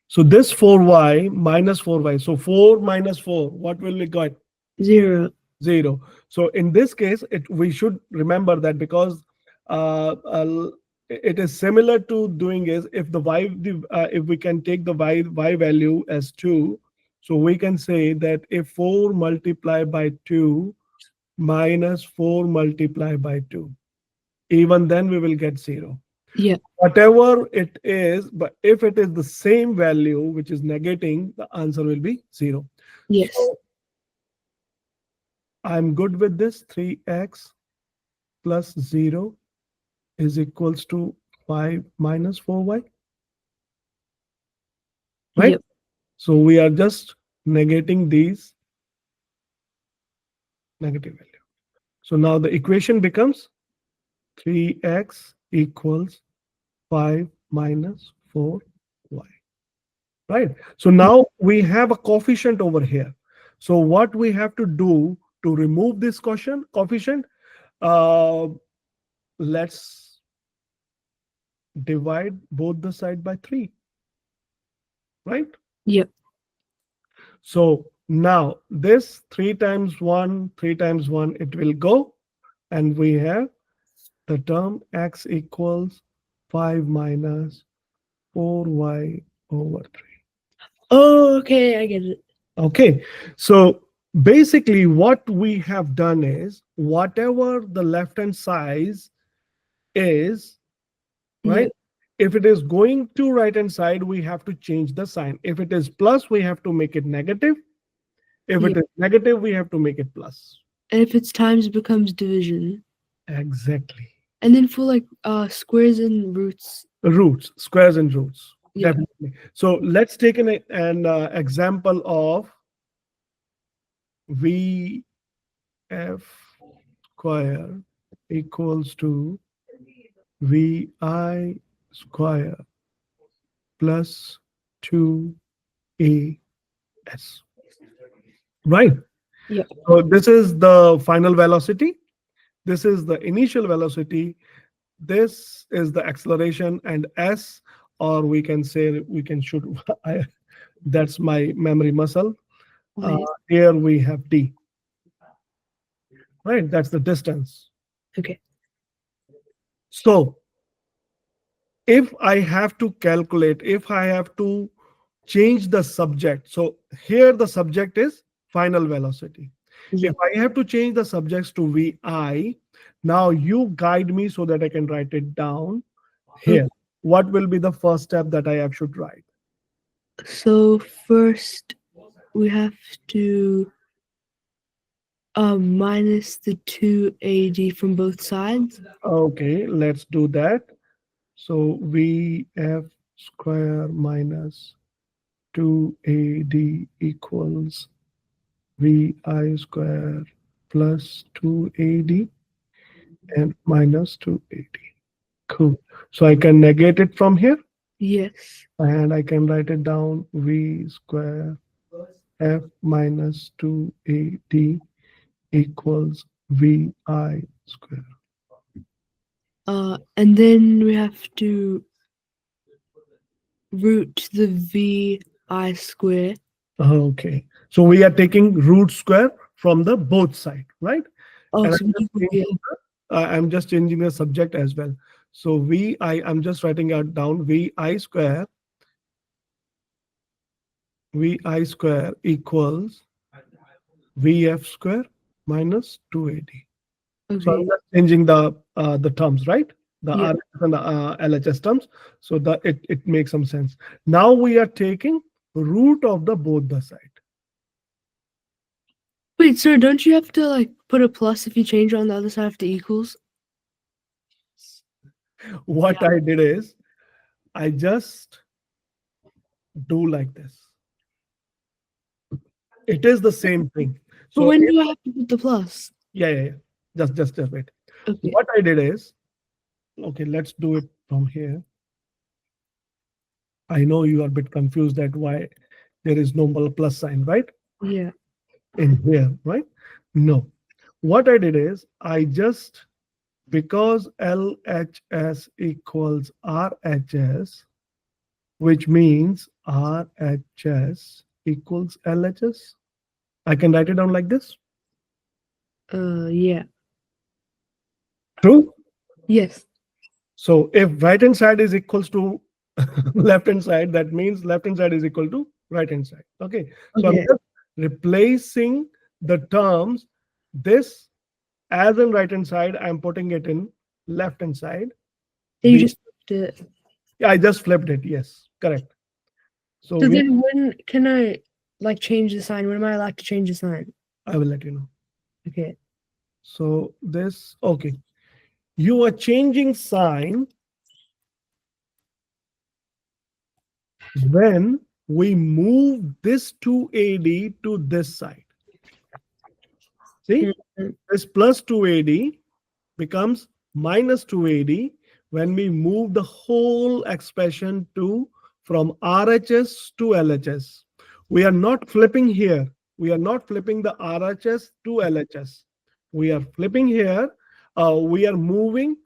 So this 4y minus 4y. So 4 minus 4, what will we get? 0. 0. So in this case, we should remember that, because uh, uh, it is similar to doing is, if if we can take the y value as 2, so we can say that if 4 multiplied by 2 minus 4 multiplied by 2, even then we will get 0. Yeah. Whatever it is, but if it is the same value which is negating, the answer will be 0. Yes. So I'm good with this. 3x plus 0 is equals to 5 minus 4y, right? Yep. So we are just negating these negative value. So now the equation becomes 3x equals 5 minus 4y, right? So now we have a coefficient over here. So what we have to do to remove this coefficient, uh, let's divide both the side by 3, right? Yep. So now this 3 times 1, 3 times 1, it will go, and we have the term x equals 5 minus 4y over 3. Oh, okay. I get it. Okay, so basically what we have done is, whatever the left hand side is, right? Yep. If it is going to right hand side, we have to change the sign. If it is plus, we have to make it negative. If it Yep. is negative, we have to make it plus. And if it's times, it becomes division. Exactly. And then for like squares and roots. Roots, squares and roots. Yeah. Definitely. So let's take an example of VF square equals to VI square plus 2AS. Right. Yep. So this is the final velocity. This is the initial velocity. This is the acceleration, and S, or we can say, we can shoot. That's my memory muscle. Uh, Wait. Here we have D, right? That's the distance. Okay. So if I have to calculate, if I have to change the subject, so here the subject is final velocity. If Yep. I have to change the subjects to VI, now you guide me so that I can write it down here. What will be the first step that I should write? So first we have to minus the 2AD from both sides. Okay, let's do that. So VF square minus 2AD equals VI square plus 2AD and minus 2AD. Cool. So I can negate it from here, Yes. and I can write it down V square F minus 2AD equals VI square. And then we have to root the VI square. Okay. So we are taking root square from the both side, right? Oh, And so we do, yeah. I'm just changing the subject as well. So I'm just writing out down VI square equals VF square minus 2AD. So I'm Okay. just changing the terms, right? The Yeah. RHS and the LHS terms. So that it makes some sense. Now we are taking root of the both the side. Wait, sir, don't you have to like put a plus if you change on the other side of the equals? What I did is I just do like this. It is the same thing. But So when if, do I have to put the plus? yeah. Just wait. Okay. What I did is, okay, let's do it from here. I know you are a bit confused at why there is no plus sign, right? Yeah. In here, right? No. What I did is I just, because LHS equals RHS, which means RHS equals LHS, I can write it down like this. Yeah. True? Yes. So if right hand side is equals to left hand side, that means left hand side is equal to right hand side. Okay. So I'm Okay. just replacing the terms. This as in right hand side, I'm putting it in left hand side. So you The just flipped it. Yeah, I just flipped it. Yes, correct. So So we then when can I like change the sign? When am I allowed to change the sign? I will let you know. Okay. So this, okay. You are changing sign when we move this 2AD to this side. See, Mhm. this plus 2AD becomes minus 2AD when we move the whole expression to from RHS to LHS. We are not flipping here. We are not flipping the RHS to LHS. We are flipping here. We are moving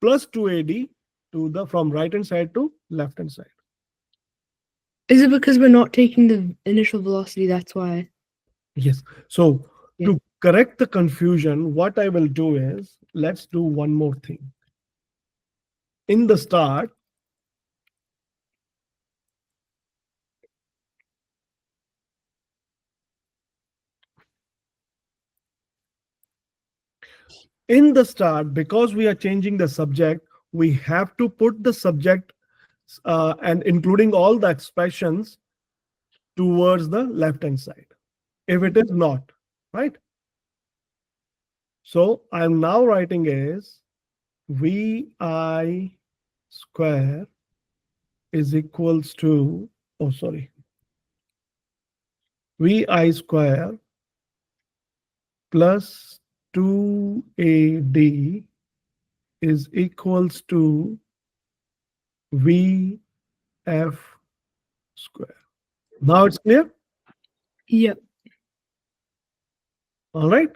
plus 2AD to the from right hand side to left hand side. Is it because we're not taking the initial velocity? That's why. Yes. So Yeah. to correct the confusion, what I will do is let's do one more thing. In the start, because we are changing the subject, we have to put the subject and including all the expressions towards the left hand side. If it is not, right? So I'm now writing is vi square is equals to, oh, sorry, vi square plus 2AD is equals to VF square. Now it's clear? Yep. All right.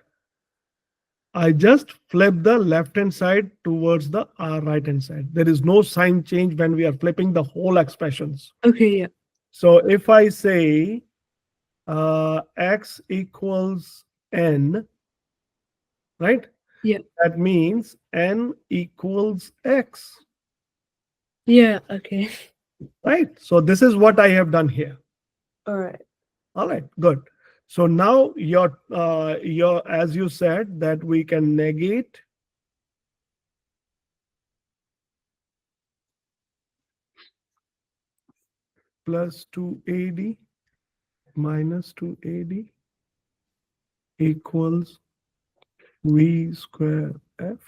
I just flip the left hand side towards the right hand side. There is no sign change when we are flipping the whole expressions. Okay. Yeah. So if I say x equals n, right? Yeah. That means n equals x, Yeah. Okay. right? So this is what I have done here. All right. All right, good. So now your as you said that we can negate plus 2AD minus 2AD equals V square F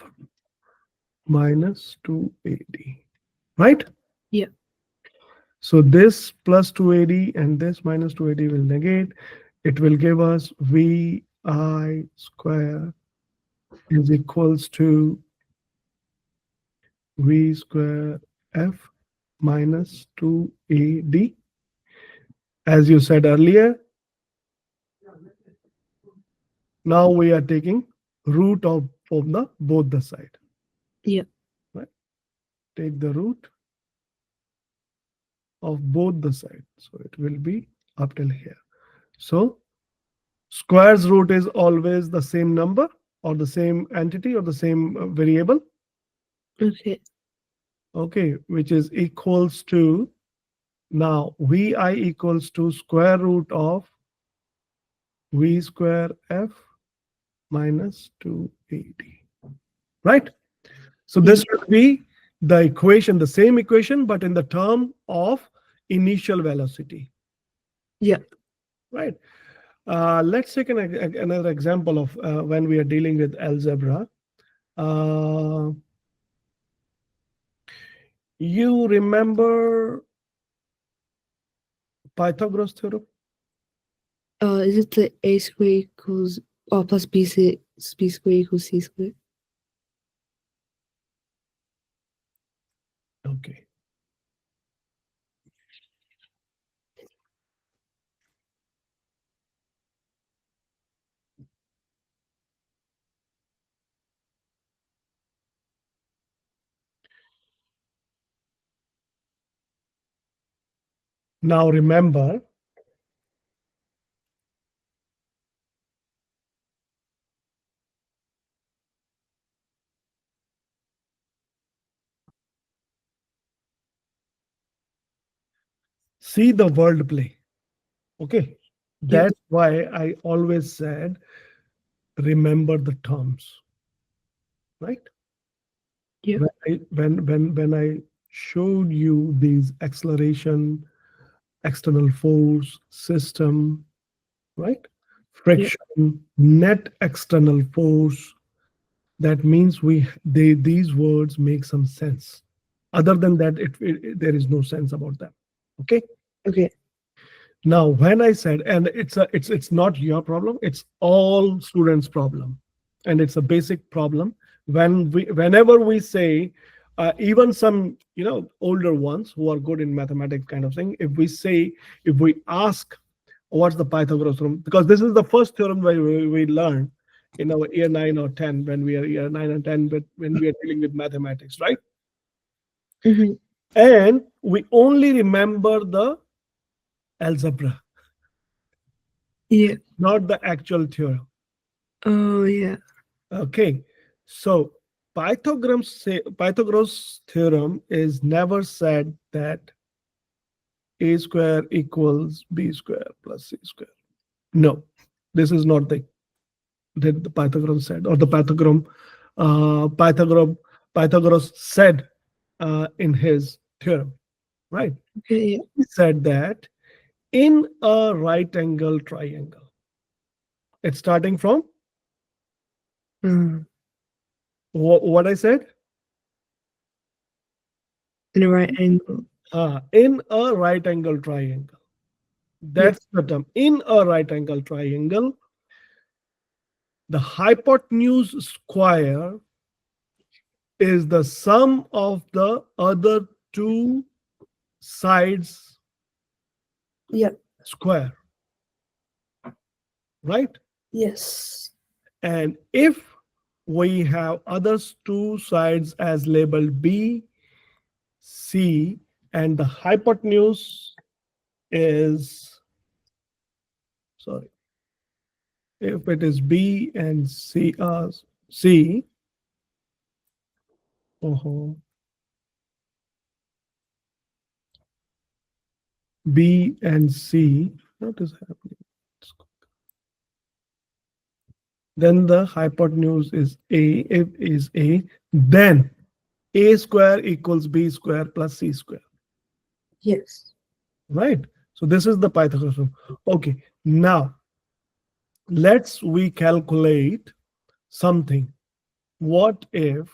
minus 2AD, right? Yeah. So this plus 2AD and this minus 2AD will negate. It will give us VI square is equals to V square F minus 2AD. As you said earlier, now we are taking root of the both the side. Yeah. Right? Take the root of both the sides. So it will be up till here. So square's root is always the same number or the same entity or the same variable. Okay. Okay, which is equals to, now vi equals to square root of v square f minus 2AD. Right? So Yeah. this would be the equation, the same equation, but in the term of initial velocity. Yeah. Right? Let's take another example of when we are dealing with algebra. Uh, You remember Pythagoras theorem? Is it the a square equals plus b square equals c square? Okay. Now remember, see the word play. Okay. Yep. That's why I always said remember the terms, right? Yep. When I showed you these acceleration, external force, system, right? Yep. Friction, net external force. That means these words make some sense. Other than that, there is no sense about them. Okay. Okay. Now, when I said, and it's not your problem, it's all students' problem, and it's a basic problem. Whenever we say, even some older ones who are good in mathematics kind of thing, if we ask what's the Pythagoras theorem, because this is the first theorem where we learn in our year 9 or 10 when we are year 9 and 10, but when we are dealing with mathematics, right? Mm-hmm. And we only remember the algebra, Yeah. not the actual theorem. Oh yeah. Okay, so Pythagoras theorem is never said that a square equals b square plus c square. No, this is not the Pythagoras said, or the Pythagoras said in his theorem, right? Okay. Yeah. He said that in a right angle triangle, it's starting from Um, what I said. in a right angle. In a right angle triangle. Yep. That's the term. In a right angle triangle, the hypotenuse square is the sum of the other two sides Yep. square, right? Yes. And if we have other two sides as labeled B, C, and the hypotenuse is, sorry, if it is B and C, uh B and C, what is happening? Then the hypotenuse is A. If is A, then A square equals B square plus C square, Yes. right? So this is the Pythagoras theorem. Okay, now we calculate something. What if,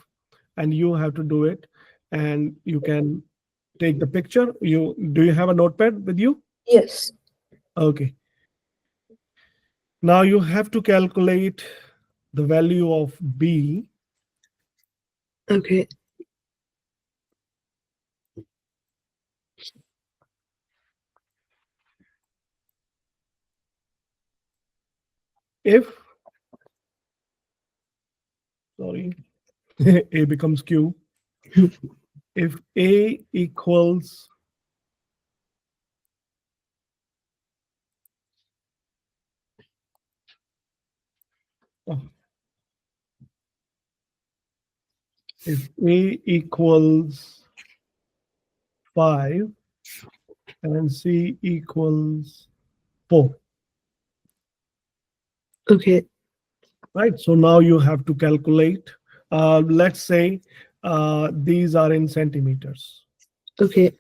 and you have to do it, and you can take the picture. Do you have a notepad with you? Yes. Okay. Now you have to calculate the value of B Okay. if, sorry, A becomes Q. If A equals oh, if A equals 5 and C equals 4, Okay. right? So now you have to calculate. Let's say these are in centimeters. Okay.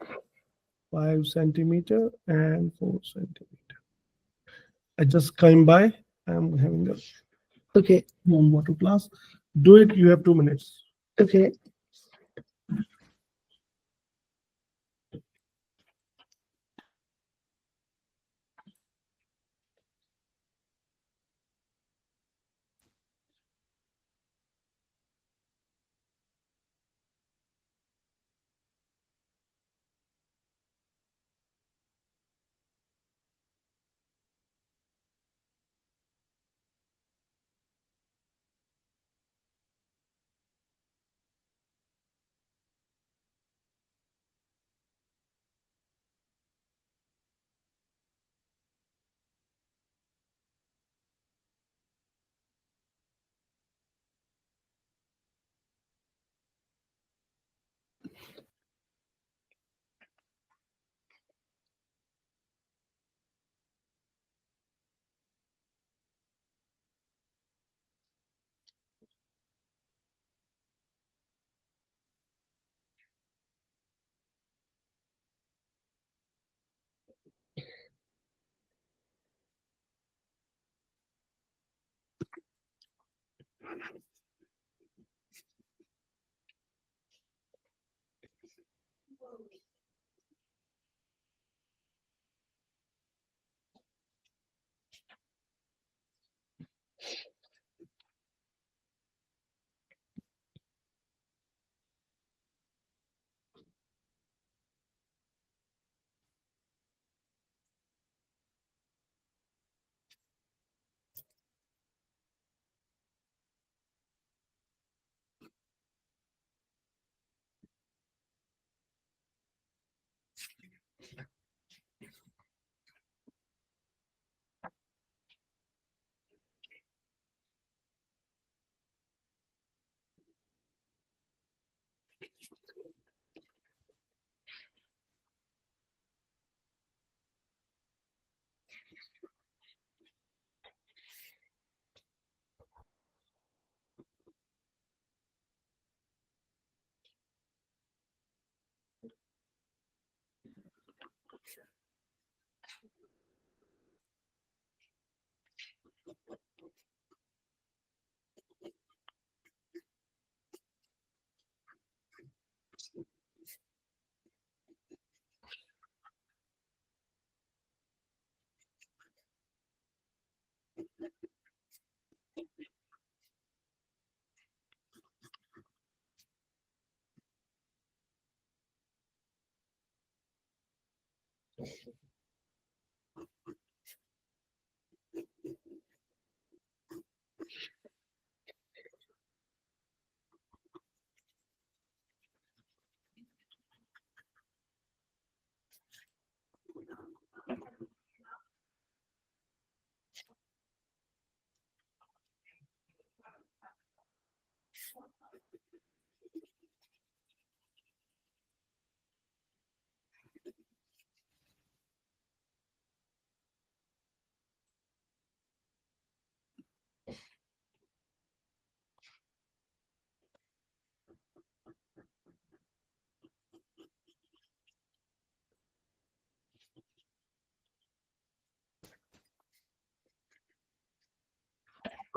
5 centimeter and 4 centimeter. I just came by. I'm having a Okay. warm water class. Do it. You have 2 minutes. Okay.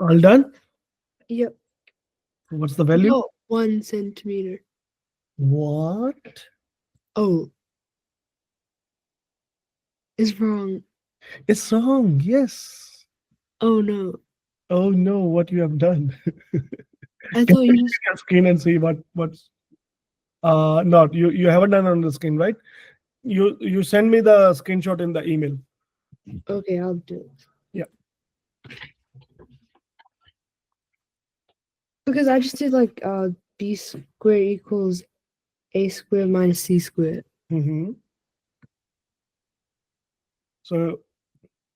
All done? Yep. What's the value? No, 1 centimeter. What? Oh, it's wrong. It's wrong. Yes. Oh no. Oh no, what you have done. I Can thought you you share just your screen and see what's not you haven't done on the screen, right? You send me the screenshot in the email. okay, I'll do it. Yeah. Because I just did like b squared equals a squared minus c squared. Mm-hmm. So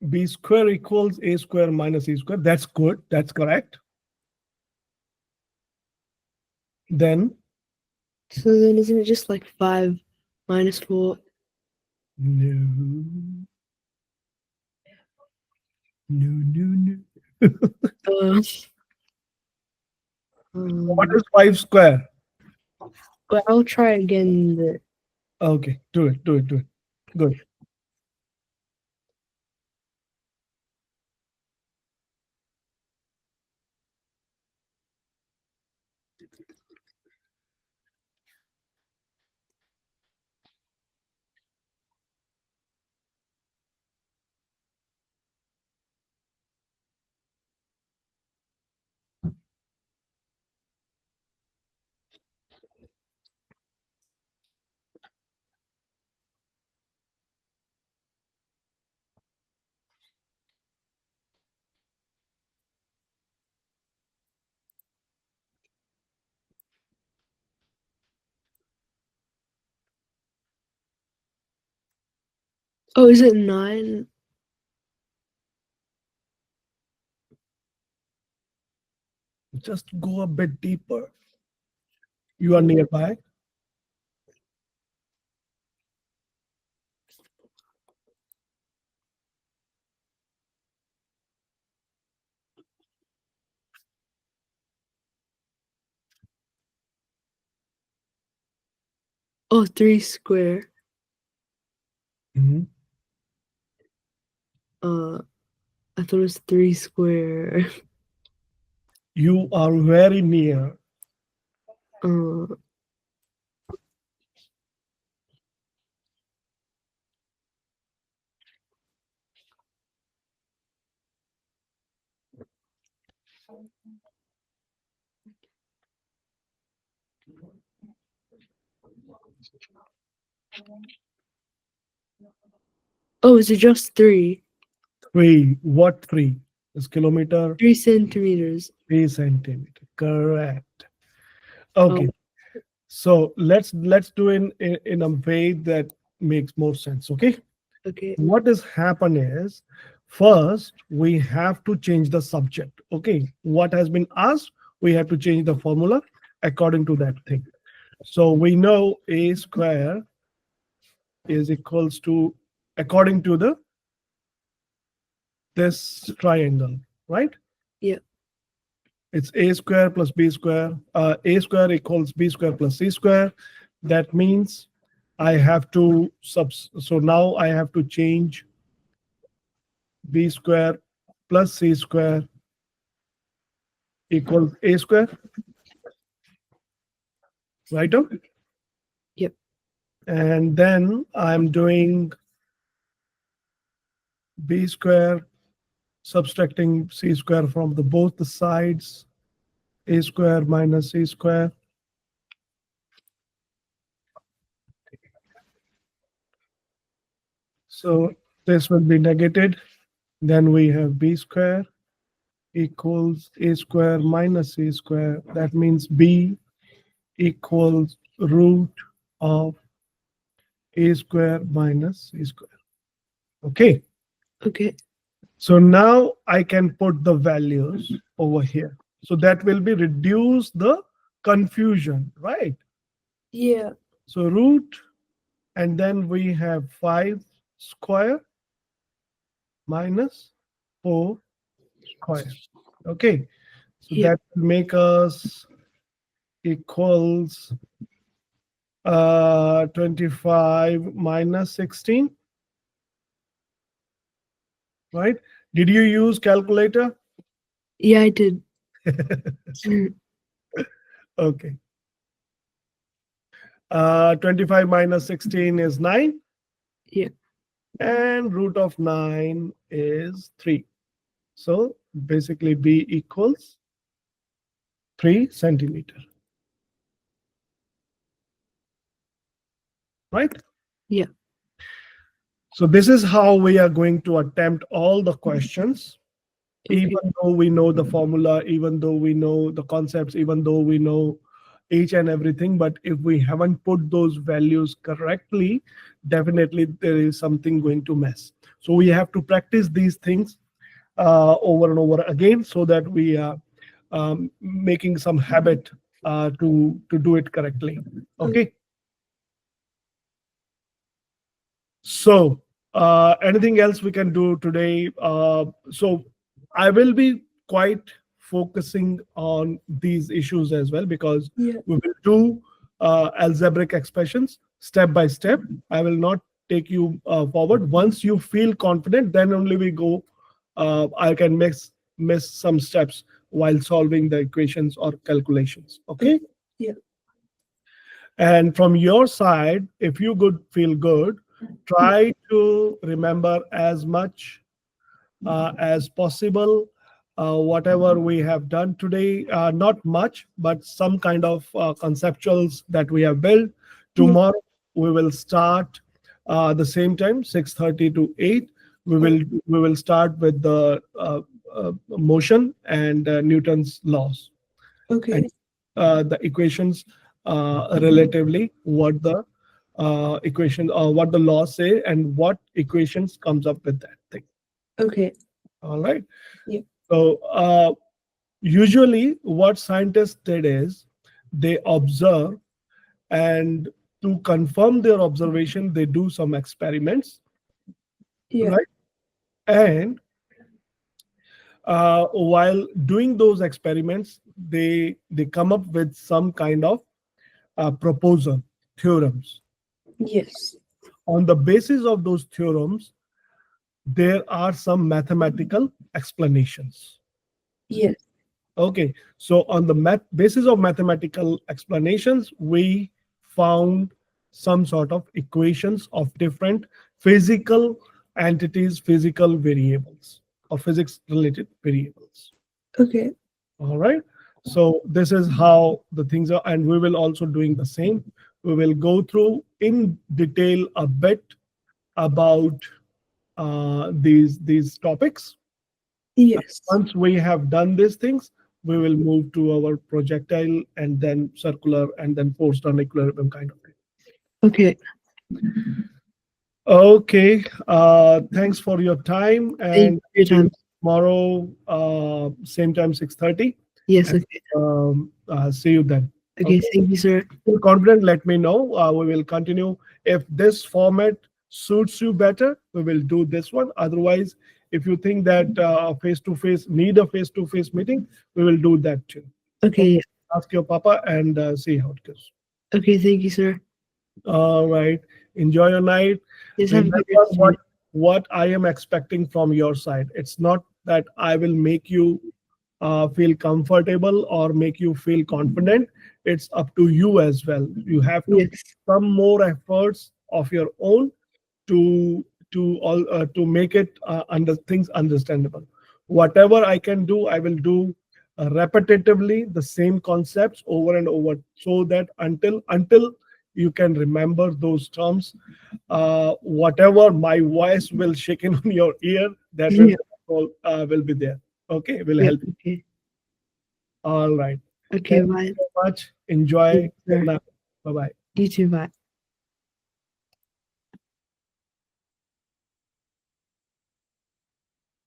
b square equals a square minus e square. That's good. That's correct. Then So then isn't it just like 5 minus 4? no, no. Uh, What um, is 5 square? but I'll try again. Okay, do it. Good. Oh, is it 9? Just go a bit deeper. You are nearby. Oh, 3 square. Mhm. I thought it was 3 square. You are very near. Uh, oh, is it just 3? 3. What 3? Is kilometer? 3 centimeters. 3 centimeter. Correct. Oh, Okay. So let's do in a way that makes more sense. Okay. okay. What has happened is, first we have to change the subject. Okay. What has been asked, we have to change the formula according to that thing. So we know a square is equals to, according to the this triangle, right? Yeah. It's a square plus b square. A square equals b square plus c square. That means I have to so now I have to change b square plus c square equals a square, right? Yep. And then I'm doing b square, subtracting c square from the both the sides, a square minus c square. So this will be negated. Then we have b square equals a square minus c square. That means b equals root of a square minus c square. Okay. Okay. So now I can put the values over here. So that will be reduce the confusion, right? Yeah. So root, and then we have 5 square minus 4 square. Okay. So Yeah. that will make us equals 25 minus 16, right? Did you use calculator? Yeah, I did. Okay. 25 minus 16 is 9, Yeah. and root of 9 is 3. So basically b equals 3 centimeter, right? Yeah. So this is how we are going to attempt all the questions, Okay. even though we know the formula, even though we know the concepts, even though we know each and everything. But if we haven't put those values correctly, definitely there is something going to mess. So we have to practice these things over and over again, so that we are making some habit to do it correctly. Okay. So, anything else we can do today? So, I will be quite focusing on these issues as well, because Yeah. we will do algebraic expressions step by step. I will not take you forward. Once you feel confident, then only we go. I can miss some steps while solving the equations or calculations. Okay. Yeah. And from your side, if you could feel good, try to remember as much as possible whatever we have done today. Not much, but some kind of conceptuals that we have built. Yeah. Tomorrow we will start the same time, 6:30 to 8. We will start with the motion and Newton's laws, and Okay. the equations relatively what the equation or what the laws say, and what equations comes up with that thing. Okay. All right. Yeah. So usually what scientists did is they observe, and to confirm their observation they do some experiments, Yeah. right? And while doing those experiments they come up with some kind of proposal, theorems. Yes. On the basis of those theorems, there are some mathematical explanations. Yes. Okay, so on the math basis of mathematical explanations, we found some sort of equations of different physical entities, physical variables, or physics related variables. Okay. All right. So this is how the things are, and we will also doing the same. We will go through in detail a bit about these topics. Yes. Once we have done these things, we will move to our projectile and then circular and then forced on equilibrium kind of thing. Okay. Okay. Thanks for your time Thank you and for your see you time. tomorrow, same time 6:30. Yes. And Okay. see you then. Okay. Okay. Thank you, sir. Feel confident, let me know. We will continue. If this format suits you better, we will do this one. Otherwise, if you think that face to face need a face to face meeting, we will do that too. Okay. Okay. Ask your papa and see how it goes. Okay. Thank you, sir. All right. Enjoy your night. Just have a good Remember rest of your what I am expecting from your side. It's not that I will make you feel comfortable or make you feel confident. It's up to you as well. You have to put Yes. some more efforts of your own to make it under things understandable. Whatever I can do, I will do repetitively the same concepts over and over, so that until you can remember those terms. Whatever my voice will shake in on your ear, that way Yeah. the control will be there. Okay, will Yeah. help. Okay. All right. Okay. Thank you Bye. so much. Thank Enjoy you, your sir. night. Bye bye. You too. Bye.